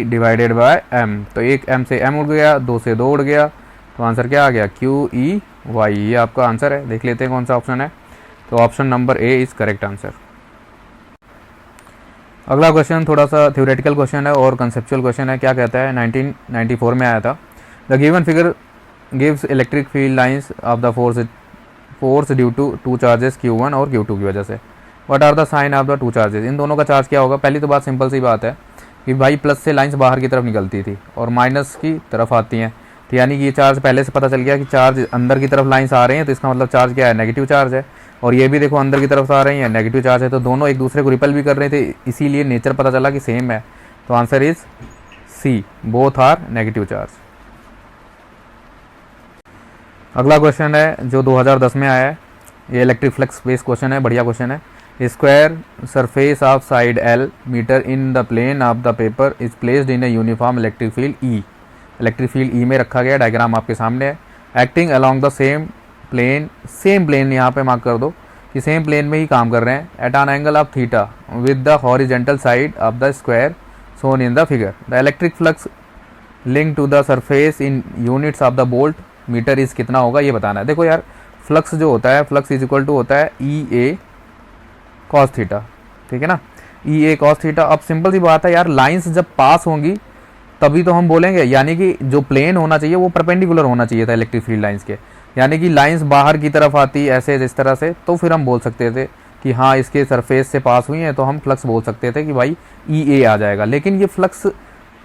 Speaker 1: divided bye m। तो एक m से m उड़ गया, 2 से 2 उड़ गया, तो आंसर क्या आ गया QEY, ये आपका आंसर है। देख लेते हैं कौन सा ऑप्शन है, तो option number A is correct answer. अगला क्वेश्चन थोड़ा सा थ्योरेटिकल क्वेश्चन है और कंसेप्चुअल क्वेश्चन है। क्या कहता है, 1994 में आया था। The given figure gives electric field lines of the force due to 2 charges Q1 और Q2 की वजह से। What are the sign of the 2 charges, इन दोनों का चार्ज क्या होगा। पहली तो बात सिंपल सी बात है कि भाई प्लस से लाइंस बाहर की तरफ निकलती थी और माइनस की तरफ आती हैं, तो यानी कि ये चार्ज पहले से पता चल गया कि चार्ज अंदर की तरफ लाइन्स आ रहे हैं, तो इसका मतलब चार्ज क्या है, नेगेटिव चार्ज है। और ये भी देखो अंदर की तरफ आ रही है, नेगेटिव चार्ज है, तो दोनों एक दूसरे को रिपेल भी कर रहे थे, इसीलिए नेचर पता चला कि सेम है। तो answer is C, both are negative charge. अगला क्वेश्चन है जो 2010 में आया है, ये इलेक्ट्रिक फ्लक्स बेस्ड क्वेश्चन है, बढ़िया क्वेश्चन है। Square surface of side l metre in the plane of the paper is placed in a uniform electric field E. Electric field E में रखा गया, डायग्राम आपके सामने है। Acting along the same plane यहाँ पे मार्क कर दो कि सेम प्लेन में ही काम कर रहे हैं, at an angle of theta with the horizontal side of the square shown in the figure. The electric flux linked to the surface in units of the volt metre is कितना होगा, ये बताना है। देखो यार, फ्लक्स जो होता है, फ्लक्स इज इक्वल टू होता है ई ए कॉस थीटा, ठीक है ना, ई ए कॉस थीटा। अब सिंपल सी बात है यार, लाइंस जब पास होंगी तभी तो हम बोलेंगे, यानी कि जो प्लेन होना चाहिए वो परपेंडिकुलर होना चाहिए था इलेक्ट्रिक फील्ड लाइंस के, यानी कि लाइंस बाहर की तरफ आती ऐसे इस तरह से, तो फिर हम बोल सकते थे कि हाँ इसके सरफेस से पास हुई हैं, तो हम फ्लक्स बोल सकते थे कि भाई ई ए आ जाएगा। लेकिन ये फ्लक्स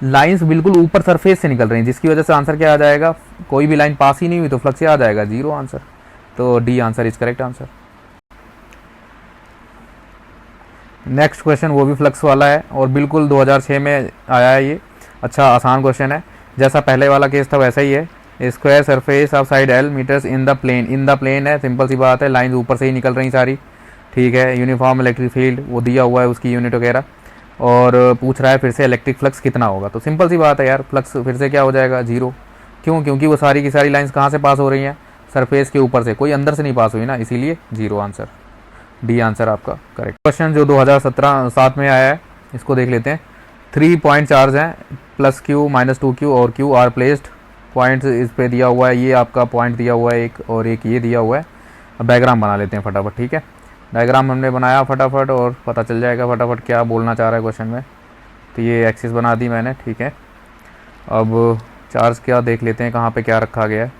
Speaker 1: लाइंस बिल्कुल ऊपर सरफेस से निकल रही हैं, जिसकी वजह से आंसर क्या आ जाएगा, कोई भी लाइन पास ही नहीं हुई तो फ्लक्स आ जाएगा, जीरो आंसर। तो D answer is correct answer. Next question वो भी फ्लक्स वाला है और बिल्कुल 2006 में आया है ये। अच्छा आसान क्वेश्चन है, जैसा पहले वाला केस था वैसा ही है। Square surface of side l metres in the plane, in the plane है, सिंपल सी बात है, लाइन ऊपर से ही निकल रही सारी, ठीक है। यूनिफॉर्म इलेक्ट्रिक फील्ड वो दिया हुआ है, उसकी यूनिट वगैरह, और पूछ रहा है फिर से इलेक्ट्रिक फ्लक्स कितना होगा। तो सिंपल सी बात है यार, फ्लक्स फिर से क्या हो जाएगा, जीरो। क्यों, क्योंकि वो सारी की सारी लाइंस कहाँ से पास हो रही हैं, सरफेस के ऊपर से, कोई अंदर से नहीं पास हुई ना, इसीलिए जीरो आंसर, डी आंसर आपका करेक्ट। क्वेश्चन जो 2017-7 में आया है, इसको देख लेते हैं। 3 पॉइंट चार्ज हैं, प्लस क्यू माइनस 2Q और Q आर प्लेस्ड, पॉइंट इस पे दिया हुआ है, ये आपका पॉइंट दिया हुआ है एक, और एक ये दिया हुआ है। अब डायग्राम बना लेते हैं फटाफट, ठीक है। डायग्राम हमने बनाया फटाफट और पता चल जाएगा फटाफट क्या बोलना चाह रहा है क्वेश्चन में। तो ये एक्सिस बना दी मैंने, ठीक है। अब चार्ज क्या देख लेते हैं, कहाँ पे क्या रखा गया है।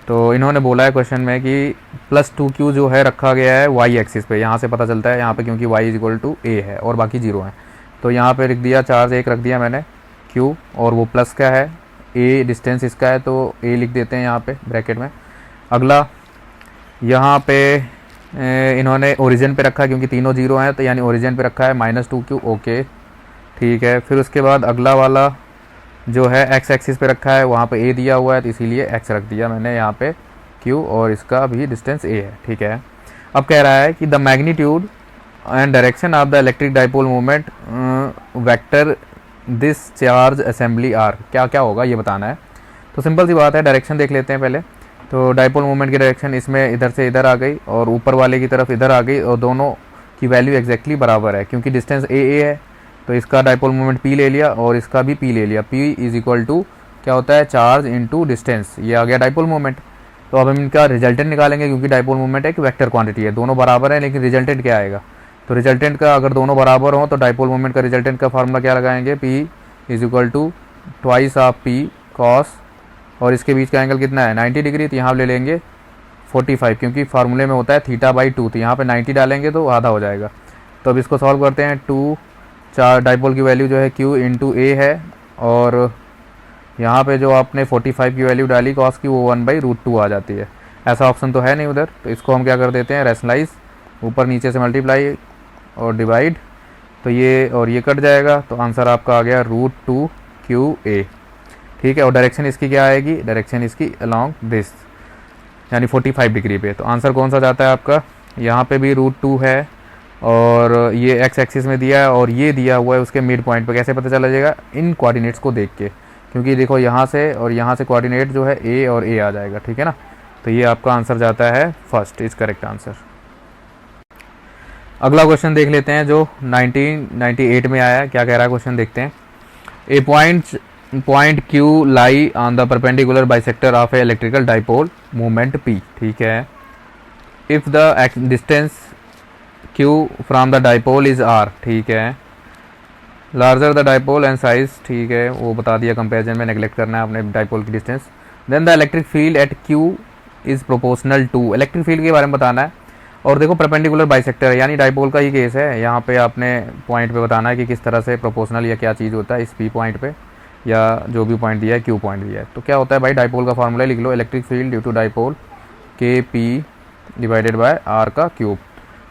Speaker 1: तो इन्होंने बोला है क्वेश्चन में कि प्लस 2Q जो है रखा गया है वाई एक्सिस पे, यहाँ से पता चलता है यहाँ पे, क्योंकि y इज इक्वल टू ए है और बाकी जीरो है। तो यहाँ पे लिख दिया चार्ज एक रख दिया मैंने Q, और वो प्लस का है, a डिस्टेंस इसका है तो a लिख देते हैं यहाँ पे ब्रैकेट में। अगला यहाँ पे इन्होंने ओरिजिन पे रखा, क्योंकि तीनों जीरो हैं, तो यानी ओरिजिन पे रखा है माइनस 2Q, ओके ठीक है। फिर उसके बाद अगला वाला जो है एक्स एक्सिस पे रखा है, वहाँ पे a दिया हुआ है, तो इसीलिए x रख दिया मैंने यहाँ पे q, और इसका भी डिस्टेंस a है, ठीक है। अब कह रहा है कि the magnitude and direction of the electric dipole movement vector this charge assembly are, क्या क्या होगा ये बताना है। तो सिंपल सी बात है, डायरेक्शन देख लेते हैं पहले। तो डाइपोल मूवमेंट की डायरेक्शन इसमें इधर से इधर आ गई और ऊपर वाले की तरफ इधर आ गई, और दोनों की वैल्यू एग्जैक्टली बराबर है, क्योंकि डिस्टेंस a है, तो इसका डाइपोल मूवमेंट p ले लिया और इसका भी p ले लिया। p इज इक्वल टू क्या होता है, चार्ज इनटू डिस्टेंस, ये आ गया डाइपोल मूवमेंट। तो अब हम इनका रिजल्टेंट निकालेंगे, क्योंकि डाइपोल मूवमेंट एक वेक्टर क्वांटिटी है, दोनों बराबर है, लेकिन रिजल्टेंट क्या आएगा। तो रिजल्टेंट का अगर दोनों बराबर हो तो डाइपोल मूवमेंट का रिजल्टेंट का फार्मूला क्या लगाएंगे, p is equal to twice of p cos, और इसके बीच का एंगल कितना है 90 डिग्री, तो यहाँ ले लेंगे 45, क्योंकि फार्मूले में होता है θ/2, तो यहाँ पे 90 डालेंगे तो आधा हो जाएगा। तो अब इसको सॉल्व करते हैं। 2 चार डाइपोल की वैल्यू जो है q इंटू a है, और यहाँ पे जो आपने 45 की वैल्यू डाली कॉस की, वो 1/√2 आ जाती है। ऐसा ऑप्शन तो है नहीं उधर, तो इसको हम क्या कर देते हैं, रैशनलाइज, ऊपर नीचे से मल्टीप्लाई और डिवाइड, तो ये और ये कट जाएगा, तो आंसर आपका आ गया √2QA, ठीक है। और डायरेक्शन इसकी क्या आएगी, डायरेक्शन इसकी अलॉन्ग दिस, यानी 45 डिग्री पे। तो आंसर कौन सा जाता है आपका, यहाँ पे भी √2 है, और ये एक्स एक्सिस में दिया है, और ये दिया हुआ है उसके मिड पॉइंट पे। कैसे पता चला जाएगा, इन कोऑर्डिनेट्स को देख के, क्योंकि देखो यहाँ से और यहाँ से कोऑर्डिनेट जो है a और a आ जाएगा, ठीक है ना। तो ये आपका आंसर जाता है फर्स्ट, इज करेक्ट आंसर। अगला क्वेश्चन देख लेते हैं जो 1998 में आया है, क्या कह रहा है क्वेश्चन देखते हैं। A point Q lie on the perpendicular bisector of a electrical dipole movement P, ठीक है। If the distance Q from the dipole is R, ठीक है। Larger the dipole and size, ठीक है, वो बता दिया, कंपेरिजन में नेगलेक्ट करना है अपने डाइपोल की distance. Then the electric field at Q is proportional to, electric field के बारे में बताना है। और देखो परपेंडिकुलर बाइसेक्टर है, यानी डाइपोल का ही केस है, यहाँ पे आपने पॉइंट पे बताना है कि किस तरह से प्रोपोर्शनल या क्या चीज़ होता है इस P पॉइंट पे। या जो भी पॉइंट दिया है, क्यू पॉइंट दिया है। तो क्या होता है भाई, डाइपोल का फार्मूला लिख लो, electric field due to dipole के पी डिवाइडेड बाय आर का क्यूब।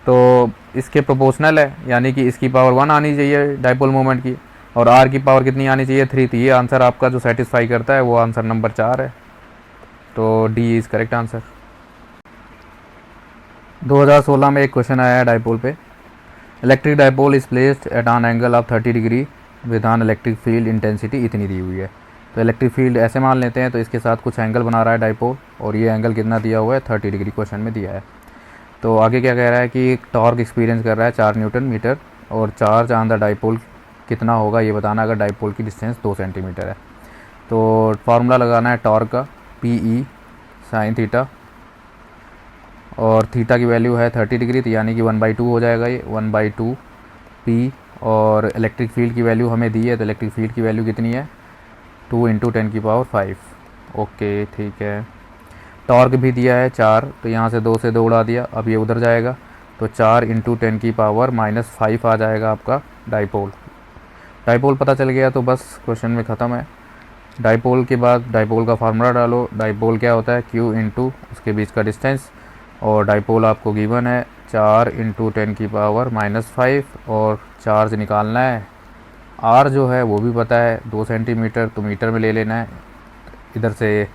Speaker 1: तो इसके प्रोपोर्शनल है, यानी कि इसकी पावर 1 आनी चाहिए डाइपोल मोमेंट की, और आर की पावर कितनी आनी चाहिए, 3। तो ये आंसर आपका जो सेटिस्फाई करता है वो आंसर नंबर 4 है। तो डी इज़ करेक्ट आंसर। 2016 में एक क्वेश्चन आया है डाइपोल पे। Electric dipole is placed at an angle of 30 degree with an electric field intensity इतनी दी हुई है। तो इलेक्ट्रिक फील्ड ऐसे मान लेते हैं, तो इसके साथ कुछ एंगल बना रहा है डाइपोल, और ये एंगल कितना दिया हुआ है, 30 डिग्री क्वेश्चन में दिया है। तो आगे क्या कह रहा है कि टॉर्क एक्सपीरियंस कर रहा है 4 न्यूटन मीटर, और चार्ज ऑन द डाइपोल कितना होगा ये बताना, अगर डाइपोल की डिस्टेंस 2 सेंटीमीटर है। तो फार्मूला लगाना है टॉर्क का, पी ई साइन थीटा, और थीटा की वैल्यू है 30 डिग्री, तो यानी कि 1/2 हो जाएगा ये, 1/2 पी। और इलेक्ट्रिक फील्ड की वैल्यू हमें दी है, तो इलेक्ट्रिक फील्ड की वैल्यू कितनी है, 2 × 10⁵ ओके ठीक है। टॉर्क भी दिया है 4, तो यहाँ से 2 से 2 उड़ा दिया, अब ये उधर जाएगा, तो 4 × 10⁻⁻5 आ जाएगा आपका डाइपोल। डाइपोल पता चल गया तो बस क्वेश्चन में ख़त्म है। डाइपोल के बाद डाइपोल का फार्मूला डालो। डाइपोल क्या होता है, Q × उसके बीच का डिस्टेंस, और डाइपोल आपको गिवन है 4 × 10⁻⁻5, और चार्ज निकालना है। R जो है वो भी पता है 2 सेंटीमीटर, तो मीटर में ले लेना है। इधर से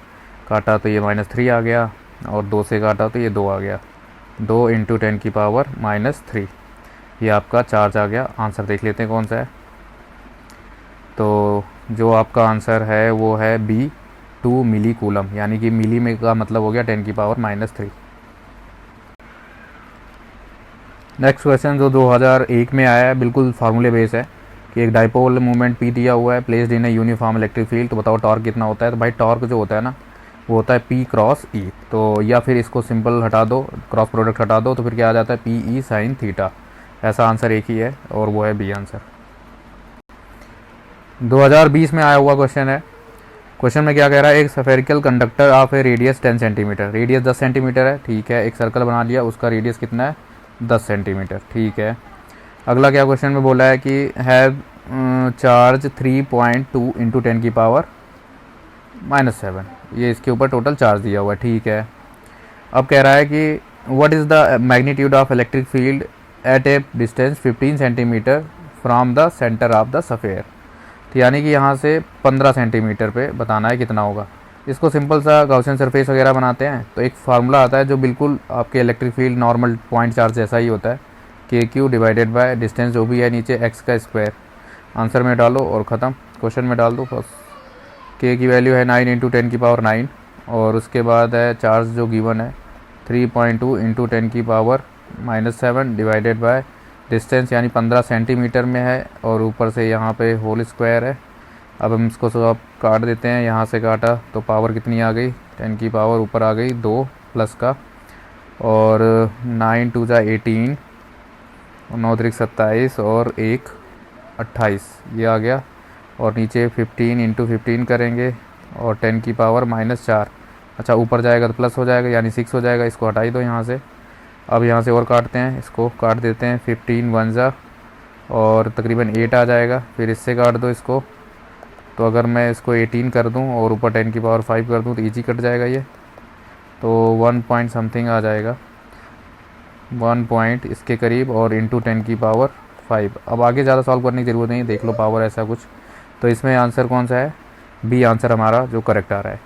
Speaker 1: काटा तो ये -3 आ गया, और 2 से काटा तो ये 2 आ गया, 2 × 10⁻³ ये आपका चार्ज आ गया। आंसर देख लेते हैं कौन सा है। तो जो आपका आंसर है वो है बी, 2 मिली कूलम, यानी कि मिली में का मतलब हो गया 10⁻³ नेक्स्ट क्वेश्चन जो 2001 में आया है, बिल्कुल फार्मूले बेस है कि एक डाइपोल मूवमेंट पी दिया हुआ है, placed in a uniform electric field, तो बताओ टॉर्क कितना होता है। तो भाई टॉर्क जो होता है ना, वो होता है P × E। तो या फिर इसको सिंपल हटा दो, क्रॉस प्रोडक्ट हटा दो, तो फिर क्या आ जाता है, PE साइन थीटा। ऐसा आंसर एक ही है, और वो है बी आंसर। 2020 में आया हुआ क्वेश्चन है। क्वेश्चन में क्या कह रहा है, एक spherical conductor of a radius 10 centimetre, radius 10 centimetre है, ठीक है। एक सर्कल बना लिया, उसका रेडियस कितना है, 10 सेंटीमीटर, ठीक है। अगला क्या क्वेश्चन में बोला है कि हैव चार्ज 3.2 × 10⁻⁻7, ये इसके ऊपर टोटल चार्ज दिया हुआ है, ठीक है। अब कह रहा है कि what is the magnitude of electric field eight a distance 15 centimetre from the centre of the sphere. तो यानी कि यहाँ से 15 सेंटीमीटर पे बताना है कितना होगा। इसको सिंपल सा गॉसियन सरफेस वगैरह बनाते हैं, तो एक फार्मूला आता है जो बिल्कुल आपके electric field normal point charge जैसा ही होता है, KQ डिवाइडेड बाय डिस्टेंस जो भी है नीचे x का स्क्वायर। आंसर में डालो और ख़त्म, क्वेश्चन में डाल दो। फर्स्ट K की वैल्यू है 9 × 10⁻⁹, और उसके बाद है चार्ज जो गिवन है 3.2 × 10⁻⁷ डिवाइडेड बाय डिस्टेंस, यानी 15 सेंटीमीटर में है, और ऊपर से यहाँ पे होल स्क्वायर है। अब हम इसको सब काट देते हैं, यहाँ से काटा तो पावर कितनी आ गई, 10 की पावर ऊपर आ गई 2 प्लस का, और 9 × 2 = 18, 9 × 3 = 27, और 1 28 ये आ गया। और नीचे 15 × 15 करेंगे, और 10 की पावर -4, अच्छा ऊपर जाएगा तो प्लस हो जाएगा, यानी 6 हो जाएगा। इसको हटाई दो यहाँ से। अब यहाँ से और काटते हैं, इसको काट देते हैं, 15 × 1 = और तकरीबन 8 आ जाएगा। फिर इससे काट दो इसको, तो अगर मैं इसको 18 कर दूं और ऊपर 10 की पावर 5 कर दूं तो ईजी कट जाएगा ये, तो 1 पॉइंट समथिंग आ जाएगा, 1 पॉइंट इसके करीब, और इंटू 10 की पावर 5। अब आगे ज़्यादा सॉल्व करने की ज़रूरत नहीं, देख लो पावर ऐसा कुछ। तो इसमें आंसर कौन सा है, बी आंसर हमारा जो करेक्ट आ रहा है।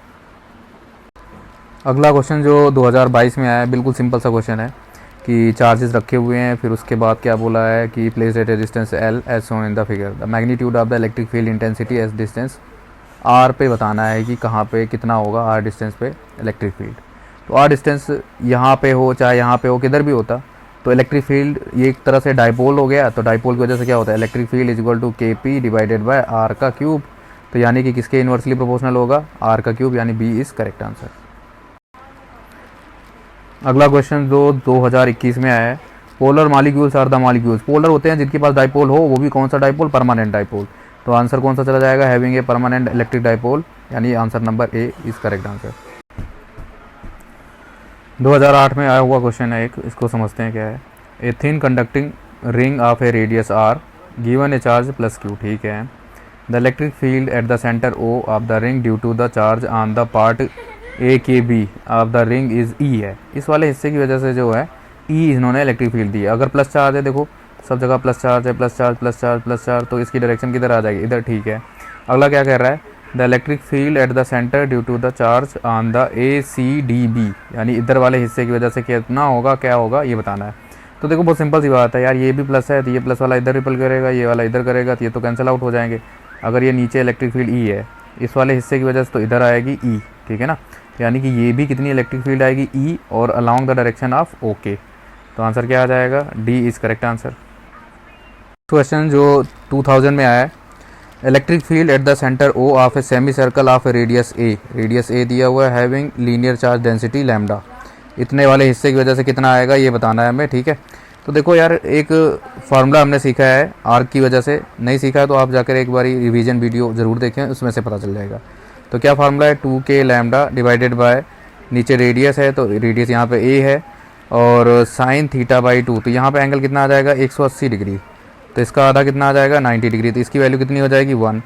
Speaker 1: अगला क्वेश्चन जो 2022 में आया है, बिल्कुल सिंपल सा क्वेश्चन है कि चार्जेस रखे हुए हैं, फिर उसके बाद क्या बोला है कि place at a distance L as shown in the figure, the magnitude of the electric field intensity as distance R पे बताना है कि कहाँ पे कितना होगा R डिस्टेंस पे इलेक्ट्रिक फील्ड। तो R डिस्टेंस यहाँ पे हो चाहे यहाँ पे हो, किधर भी होता, तो इलेक्ट्रिक फील्ड ये एक तरह से डाइपोल हो गया। तो डाइपोल की वजह से क्या होता है, electric field is equal to KP divided by R का क्यूब। तो यानी कि किसके इन्वर्सली प्रोपोर्शनल होगा, R का क्यूब, यानी बी इज़ करेक्ट आंसर। अगला क्वेश्चन जो 2021 में आया है, polar molecules are the molecules, polar होते हैं जिनके पास डाइपोल हो, वो भी कौन सा डाइपोल, परमानेंट डाइपोल। तो आंसर कौन सा चला जाएगा, having a permanent electric dipole, यानी answer number A is correct answer. 2008 में आया हुआ क्वेश्चन है एक, इसको समझते हैं क्या है। A thin conducting ring of a radius R given a charge +Q, ठीक है। The electric field at the centre O of the ring due to the charge on the part A K B of the ring is E है। इस वाले हिस्से की वजह से जो है ई इन्होंने इलेक्ट्रिक फील्ड दी है। अगर प्लस चार्ज है, देखो सब जगह प्लस चार्ज है, plus charge plus charge plus charge, तो इसकी डायरेक्शन किधर आ जाएगी, इधर, ठीक है। अगला क्या कह रहा है, the electric field at the centre due to the charge on the A C D B, यानी इधर वाले हिस्से की वजह से कितना होगा, क्या होगा, ये बताना है। तो देखो बहुत सिंपल सी बात है यार, ये भी प्लस है तो ये प्लस वाला इधर रिपल करेगा, ये वाला इधर करेगा, तो ये तो कैंसिल आउट हो जाएंगे। अगर ये नीचे इलेक्ट्रिक फील्ड ई है, इस वाले हिस्से की वजह से तो इधर आएगी ई, ठीक है ना। यानी कि ये भी कितनी इलेक्ट्रिक फील्ड आएगी, ई, और along the direction of okay. तो आंसर क्या आ जाएगा, D is correct answer. Question जो 2000 में आया है, electric field at the centre O of a semi circle of a radius A दिया हुआ है, having linear charge density lambda, इतने वाले हिस्से की वजह से कितना आएगा ये बताना है हमें, ठीक है। तो देखो यार, एक फार्मूला हमने सीखा है आर्क की वजह से, नहीं सीखा है तो आप जाकर एक बारी रिवीजन वीडियो ज़रूर देखें, उसमें से पता चल जाएगा। तो क्या फार्मूला है, 2k लैम्डा डिवाइडेड बाय, नीचे रेडियस है तो रेडियस यहाँ पे a है, और साइन थीटा बाई 2, तो यहाँ पे एंगल कितना आ जाएगा 180 डिग्री, तो इसका आधा कितना आ जाएगा 90 डिग्री, तो इसकी वैल्यू कितनी हो जाएगी 1।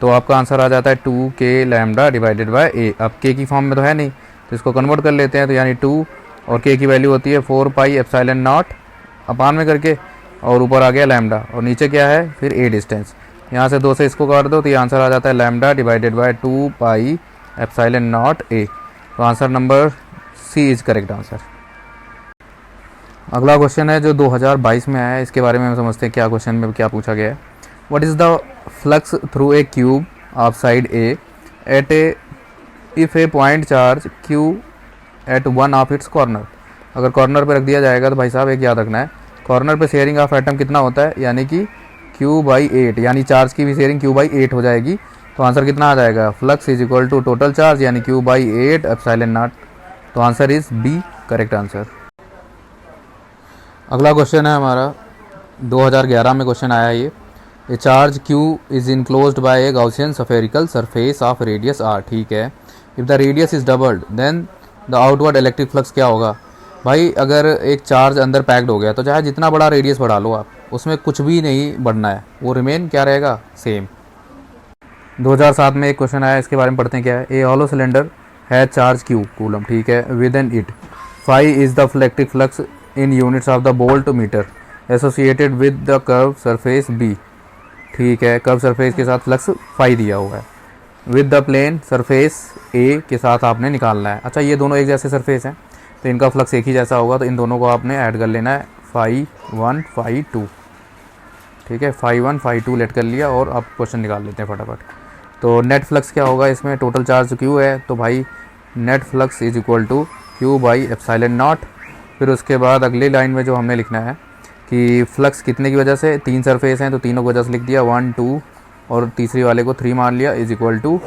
Speaker 1: तो आपका आंसर आ जाता है 2k lambda divided bye a। अब k की फॉर्म में तो है नहीं, तो इसको कन्वर्ट कर लेते हैं, तो यानी 2 और k की वैल्यू होती है 4 पाई एप्सिलॉन नॉट अपान में करके, और ऊपर आ गया लैम्डा, और नीचे क्या है फिर a डिस्टेंस, यहाँ से 2 से इसको काट दो तो ये आंसर आ जाता है lambda divided by 2 pi epsilon naught a। तो answer number C is correct answer. अगला क्वेश्चन है जो 2022 में आया है, इसके बारे में हम समझते हैं क्या क्वेश्चन में क्या पूछा गया है। What is the flux through a cube of side a at a if a point charge q at one of its corner. अगर कॉर्नर पे रख दिया जाएगा तो भाई साहब एक याद रखना है, कॉर्नर पे शेयरिंग ऑफ एटम कितना होता है, यानी कि Q/8, यानी चार्ज की भी शेयरिंग Q/8 हो जाएगी। तो आंसर कितना आ जाएगा, flux is equal to total charge यानी Q/8 एप्सिलॉन नॉट। तो answer is B correct answer. अगला क्वेश्चन है हमारा 2011 में क्वेश्चन आया है ये, a charge Q is enclosed by a Gaussian spherical surface of radius r, ठीक है। If the radius is doubled then the outward electric flux क्या होगा। भाई अगर एक चार्ज अंदर पैक्ड हो गया तो चाहे जितना बड़ा रेडियस बढ़ा लो आप, उसमें कुछ भी नहीं बढ़ना है, वो रिमेन क्या रहेगा, सेम। 2007 में एक क्वेश्चन आया, इसके बारे में पढ़ते हैं क्या है। ए हॉलो सिलेंडर है चार्ज Q कूलम, ठीक है, within it phi is the electric flux in units of the volt metre associated with the curve surface B, ठीक है। कर्व सरफेस के साथ फ्लक्स फाई दिया हुआ है, with the plane surface A के साथ आपने निकालना है। अच्छा, ये दोनों एक जैसे सरफेस हैं तो इनका फ्लक्स एक ही जैसा होगा, तो इन दोनों को आपने ऐड कर लेना है, फाई 1 फाई 2, ठीक है। फाई 1 फाई 2 लेट कर लिया और अब क्वेश्चन निकाल लेते हैं फटाफट। तो नेट फ्लक्स क्या होगा इसमें, टोटल चार्ज Q है तो भाई net flux is equal to Q/एप्सिलॉन not. फिर उसके बाद अगली लाइन में जो हमने लिखना है कि फ्लक्स कितने की वजह से, 3 सरफेस हैं तो तीनों की वजह से लिख दिया 1 2 और तीसरी वाले को 3 मान लिया, is equal to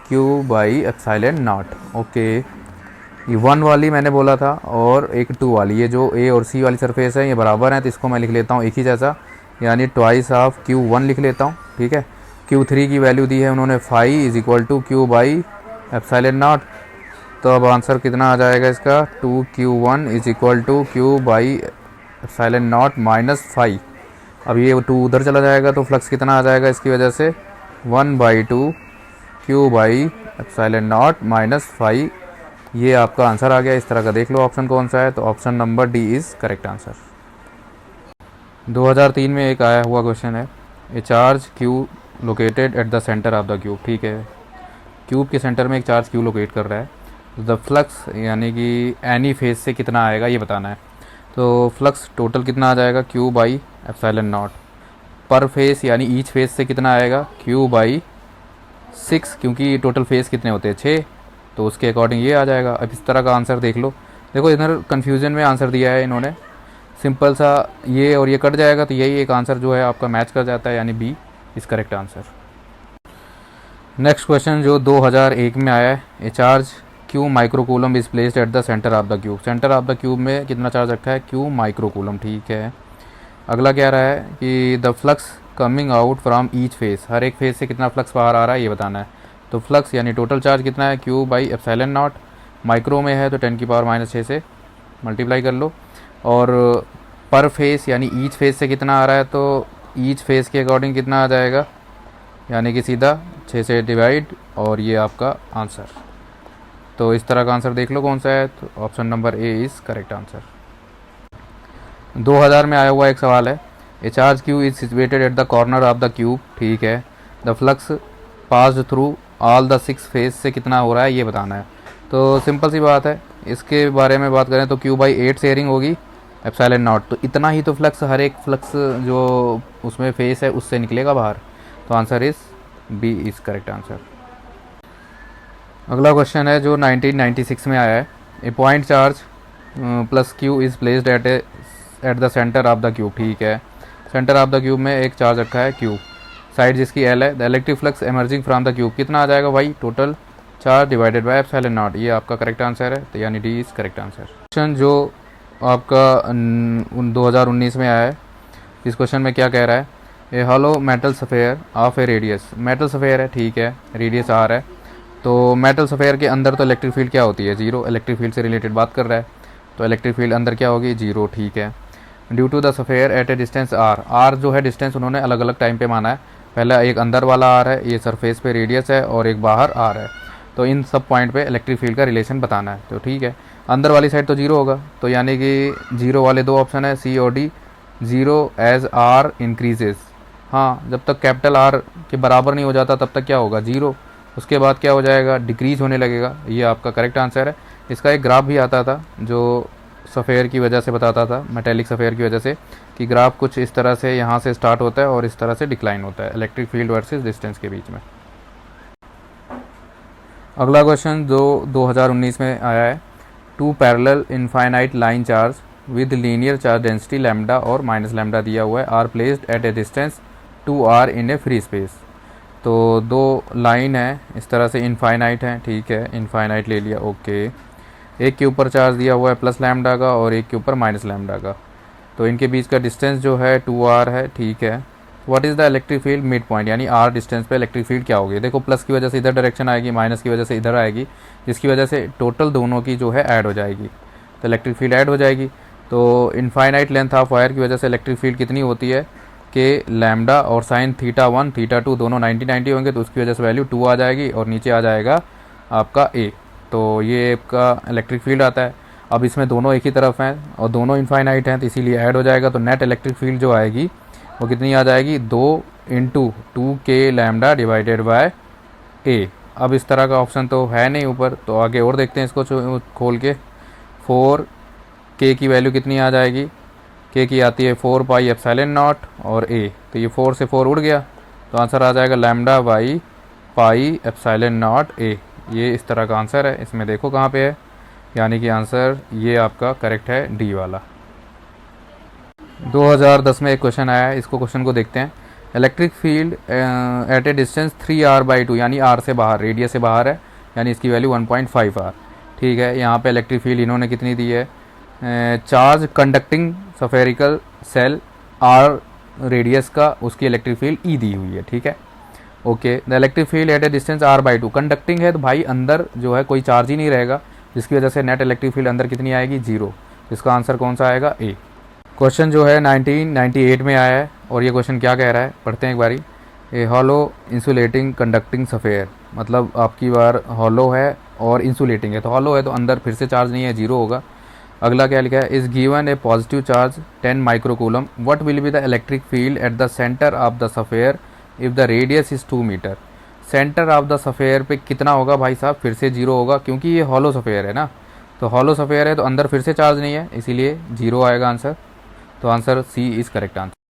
Speaker 1: Q/एप्सिलॉन naught. Okay, ये 1 वाली मैंने बोला था और एक 2 वाली, ये जो A और C वाली सरफेस है ये बराबर हैं तो इसको मैं लिख लेता हूँ एक ही जैसा, यानी ट्वाइस ऑफ Q1 लिख लेता हूँ, ठीक है। Q3 की वैल्यू दी है उन्होंने phi is equal to Q/एप्सिलॉन naught. तो अब आंसर कितना आ जाएगा इसका, 2Q1 is equal to Q/एप्सिलॉन naught minus phi. अब ये 2 उधर चला जाएगा तो फ्लक्स कितना आ जाएगा इसकी वजह से, 1/2 Q/एप्सिलॉन नॉट माइनस फाई। ये आपका आंसर आ गया। इस तरह का देख लो ऑप्शन कौन सा है, तो option number D is correct answer. 2003 में एक आया हुआ क्वेश्चन है, a charge Q located at the centre of the cube, ठीक है। क्यूब के सेंटर में एक चार्ज Q लोकेट कर रहा है, द फ्लक्स यानी कि एनी फेज से कितना आएगा ये बताना है। तो फ्लक्स टोटल कितना आ जाएगा, Q/एप्सिलॉन नॉट। पर फेस यानी ईच फेज से कितना आएगा, Q/6, क्योंकि टोटल फेज कितने होते हैं 6, तो उसके अकॉर्डिंग ये आ जाएगा। अब इस तरह का आंसर देख लो, देखो इधर कन्फ्यूजन में आंसर दिया है इन्होंने, सिंपल सा ये और ये कट जाएगा तो यही एक आंसर जो है आपका मैच कर जाता है, यानी B is correct answer. Next question जो 2001 में आया है, a charge Q microcoulomb is placed at the centre of the cube. Centre of the cube में कितना चार्ज रखा है, Q माइक्रोकूलम, ठीक है। अगला क्या रहा है कि the flux coming out from each face, हर एक फेस से कितना फ्लक्स बाहर आ रहा है ये बताना है। तो फ्लक्स यानी टोटल चार्ज कितना है, Q/एप्सिलॉन नॉट। माइक्रो में है तो 10⁻⁻6 से मल्टीप्लाई कर लो, और पर फेस यानी ईच फेस से कितना आ रहा है, तो ईच फेस के अकॉर्डिंग कितना आ जाएगा, यानी कि सीधा 6 से डिवाइड, और ये आपका आंसर। तो इस तरह का आंसर देख लो कौन सा है, तो option number A is correct answer. 2000 में आया हुआ एक सवाल है, a charge Q is situated at the corner of the cube, ठीक है, the flux passed through all the 6 phase से कितना हो रहा है ये बताना है। तो सिंपल सी बात है, इसके बारे में बात करें तो क्यू बाई 8 शेयरिंग होगी एप्सिलॉन नॉट, तो इतना ही तो फ्लक्स, हर एक फ्लक्स जो उसमें फेस है उससे निकलेगा बाहर। तो answer is B is correct answer. अगला क्वेश्चन है जो 1996 में आया है, a point charge plus Q is placed at the centre of the cube, ठीक है, सेंटर ऑफ द क्यूब में एक चार्ज रखा है क्यू, साइड जिसकी एल है, the electric flux emerging from the cube कितना आ जाएगा भाई, total charge divided by epsilon not, ये आपका करेक्ट आंसर है, तो यानी D is correct answer. Question जो आपका 2019 में आया है, इस क्वेश्चन में क्या कह रहा है, a hollow metal sphere of a radius, metal sphere है, ठीक है, रेडियस आर है, तो मेटल सफ़ेयर के अंदर तो इलेक्ट्रिक फील्ड क्या होती है, जीरो, इलेक्ट्रिक फील्ड से रिलेटेड बात कर रहा है, तो इलेक्ट्रिक फील्ड अंदर क्या होगी, जीरो, ठीक है। Due to the sphere at a distance r, r जो है डिस्टेंस उन्होंने अलग अलग टाइम पे माना है, पहला एक अंदर वाला आर है, ये सरफेस पे रेडियस है, और एक बाहर आर है, तो इन सब पॉइंट पे इलेक्ट्रिक फील्ड का रिलेशन बताना है। तो ठीक है, अंदर वाली साइड तो जीरो होगा, तो यानी कि जीरो वाले दो ऑप्शन है सी और D, zero as r increases, हाँ, जब तक कैपिटल आर के बराबर नहीं हो जाता तब तक क्या होगा, जीरो, उसके बाद क्या हो जाएगा, डिक्रीज होने लगेगा, ये आपका करेक्ट आंसर है। इसका एक ग्राफ भी आता था जो सफ़ेयर की वजह से बताता था, मेटेलिक सफ़ेयर की वजह से, कि ग्राफ कुछ इस तरह से यहाँ से स्टार्ट होता है और इस तरह से डिक्लाइन होता है इलेक्ट्रिक फील्ड वर्सेस डिस्टेंस के बीच में। अगला क्वेश्चन जो 2019 में आया है, two parallel infinite line charge with linear charge density lambda और माइनस लैम्डा दिया हुआ है, are placed at a distance 2r in a free space, तो दो लाइन है इस तरह से इनफाइनाइट है, ठीक है, इनफाइनाइट ले लिया, ओके, एक के ऊपर चार्ज दिया हुआ है प्लस लैम्डा का और एक के ऊपर माइनस लैम्डा का, तो इनके बीच का डिस्टेंस जो है 2r है, ठीक है। What is the electric field mid point, यानी r डिस्टेंस पे इलेक्ट्रिक फील्ड क्या होगी, देखो प्लस की वजह से इधर डायरेक्शन आएगी, माइनस की वजह से इधर आएगी, जिसकी वजह से टोटल दोनों की जो है ऐड हो जाएगी, तो इलेक्ट्रिक फील्ड ऐड हो जाएगी। तो इनफाइनाइट लेंथ ऑफ वायर की वजह से इलेक्ट्रिक फील्ड कितनी होती है कि लैम्डा और साइन थीटा 1 थीटा 2 दोनों 90 होंगे, तो उसकी वजह से वैल्यू 2 आ जाएगी और नीचे आ जाएगा आपका a, तो ये आपका इलेक्ट्रिक फील्ड आता है। अब इसमें दोनों एक ही तरफ हैं और दोनों इनफाइनाइट हैं, तो इसीलिए ऐड हो जाएगा, तो नेट इलेक्ट्रिक फील्ड जो आएगी वो कितनी आ जाएगी, 2 × 2k lambda divided bye a। अब इस तरह का ऑप्शन तो है नहीं ऊपर, तो आगे और देखते हैं इसको खोल के, 4k की वैल्यू कितनी आ जाएगी, k की आती है 4 पाई एप्सिलॉन नॉट और a, तो ये 4 से 4 उड़ गया, तो आंसर आ जाएगा lambda by pi epsilon naught a, ये इस तरह का आंसर है। इसमें देखो कहाँ पे है, यानी कि आंसर ये आपका करेक्ट है डी वाला। 2010 में एक क्वेश्चन आया है, इसको क्वेश्चन को देखते हैं, electric field eight a distance 3r/2, यानी r से बाहर, रेडियस से बाहर है, यानी इसकी वैल्यू 1.5r, ठीक है। यहाँ पे इलेक्ट्रिक फील्ड इन्होंने कितनी दी है, charge conducting spherical shell r radius का, उसकी इलेक्ट्रिक फील्ड ई दी हुई है, ठीक है, okay. The electric field eight a distance r/2, conducting है तो भाई अंदर जो है कोई चार्ज ही नहीं रहेगा, जिसकी वजह से नेट इलेक्ट्रिक फील्ड अंदर कितनी आएगी, 0, इसका आंसर कौन सा आएगा, ए। क्वेश्चन जो है 1998 में आया है, और ये क्वेश्चन क्या कह रहा है, पढ़ते हैं एक बारी, ए हॉलो इंसुलेटिंग कंडक्टिंग सफ़ेयर, मतलब आपकी बार हॉलो है और इंसुलेटिंग है, तो हॉलो है तो अंदर फिर से चार्ज नहीं है, 0 होगा। अगला क्या लिखा है, is given a positive charge 10 microcoulomb, what will be the electric field at the centre of the sphere if the radius is 2 metre, centre of the sphere पे कितना होगा भाई साहब, फिर से 0 होगा, क्योंकि ये हॉलो सफ़ेयर है ना, तो हॉलो सफ़ेयर है तो अंदर फिर से चार्ज नहीं है, इसीलिए 0 आएगा आंसर, तो answer C is correct answer.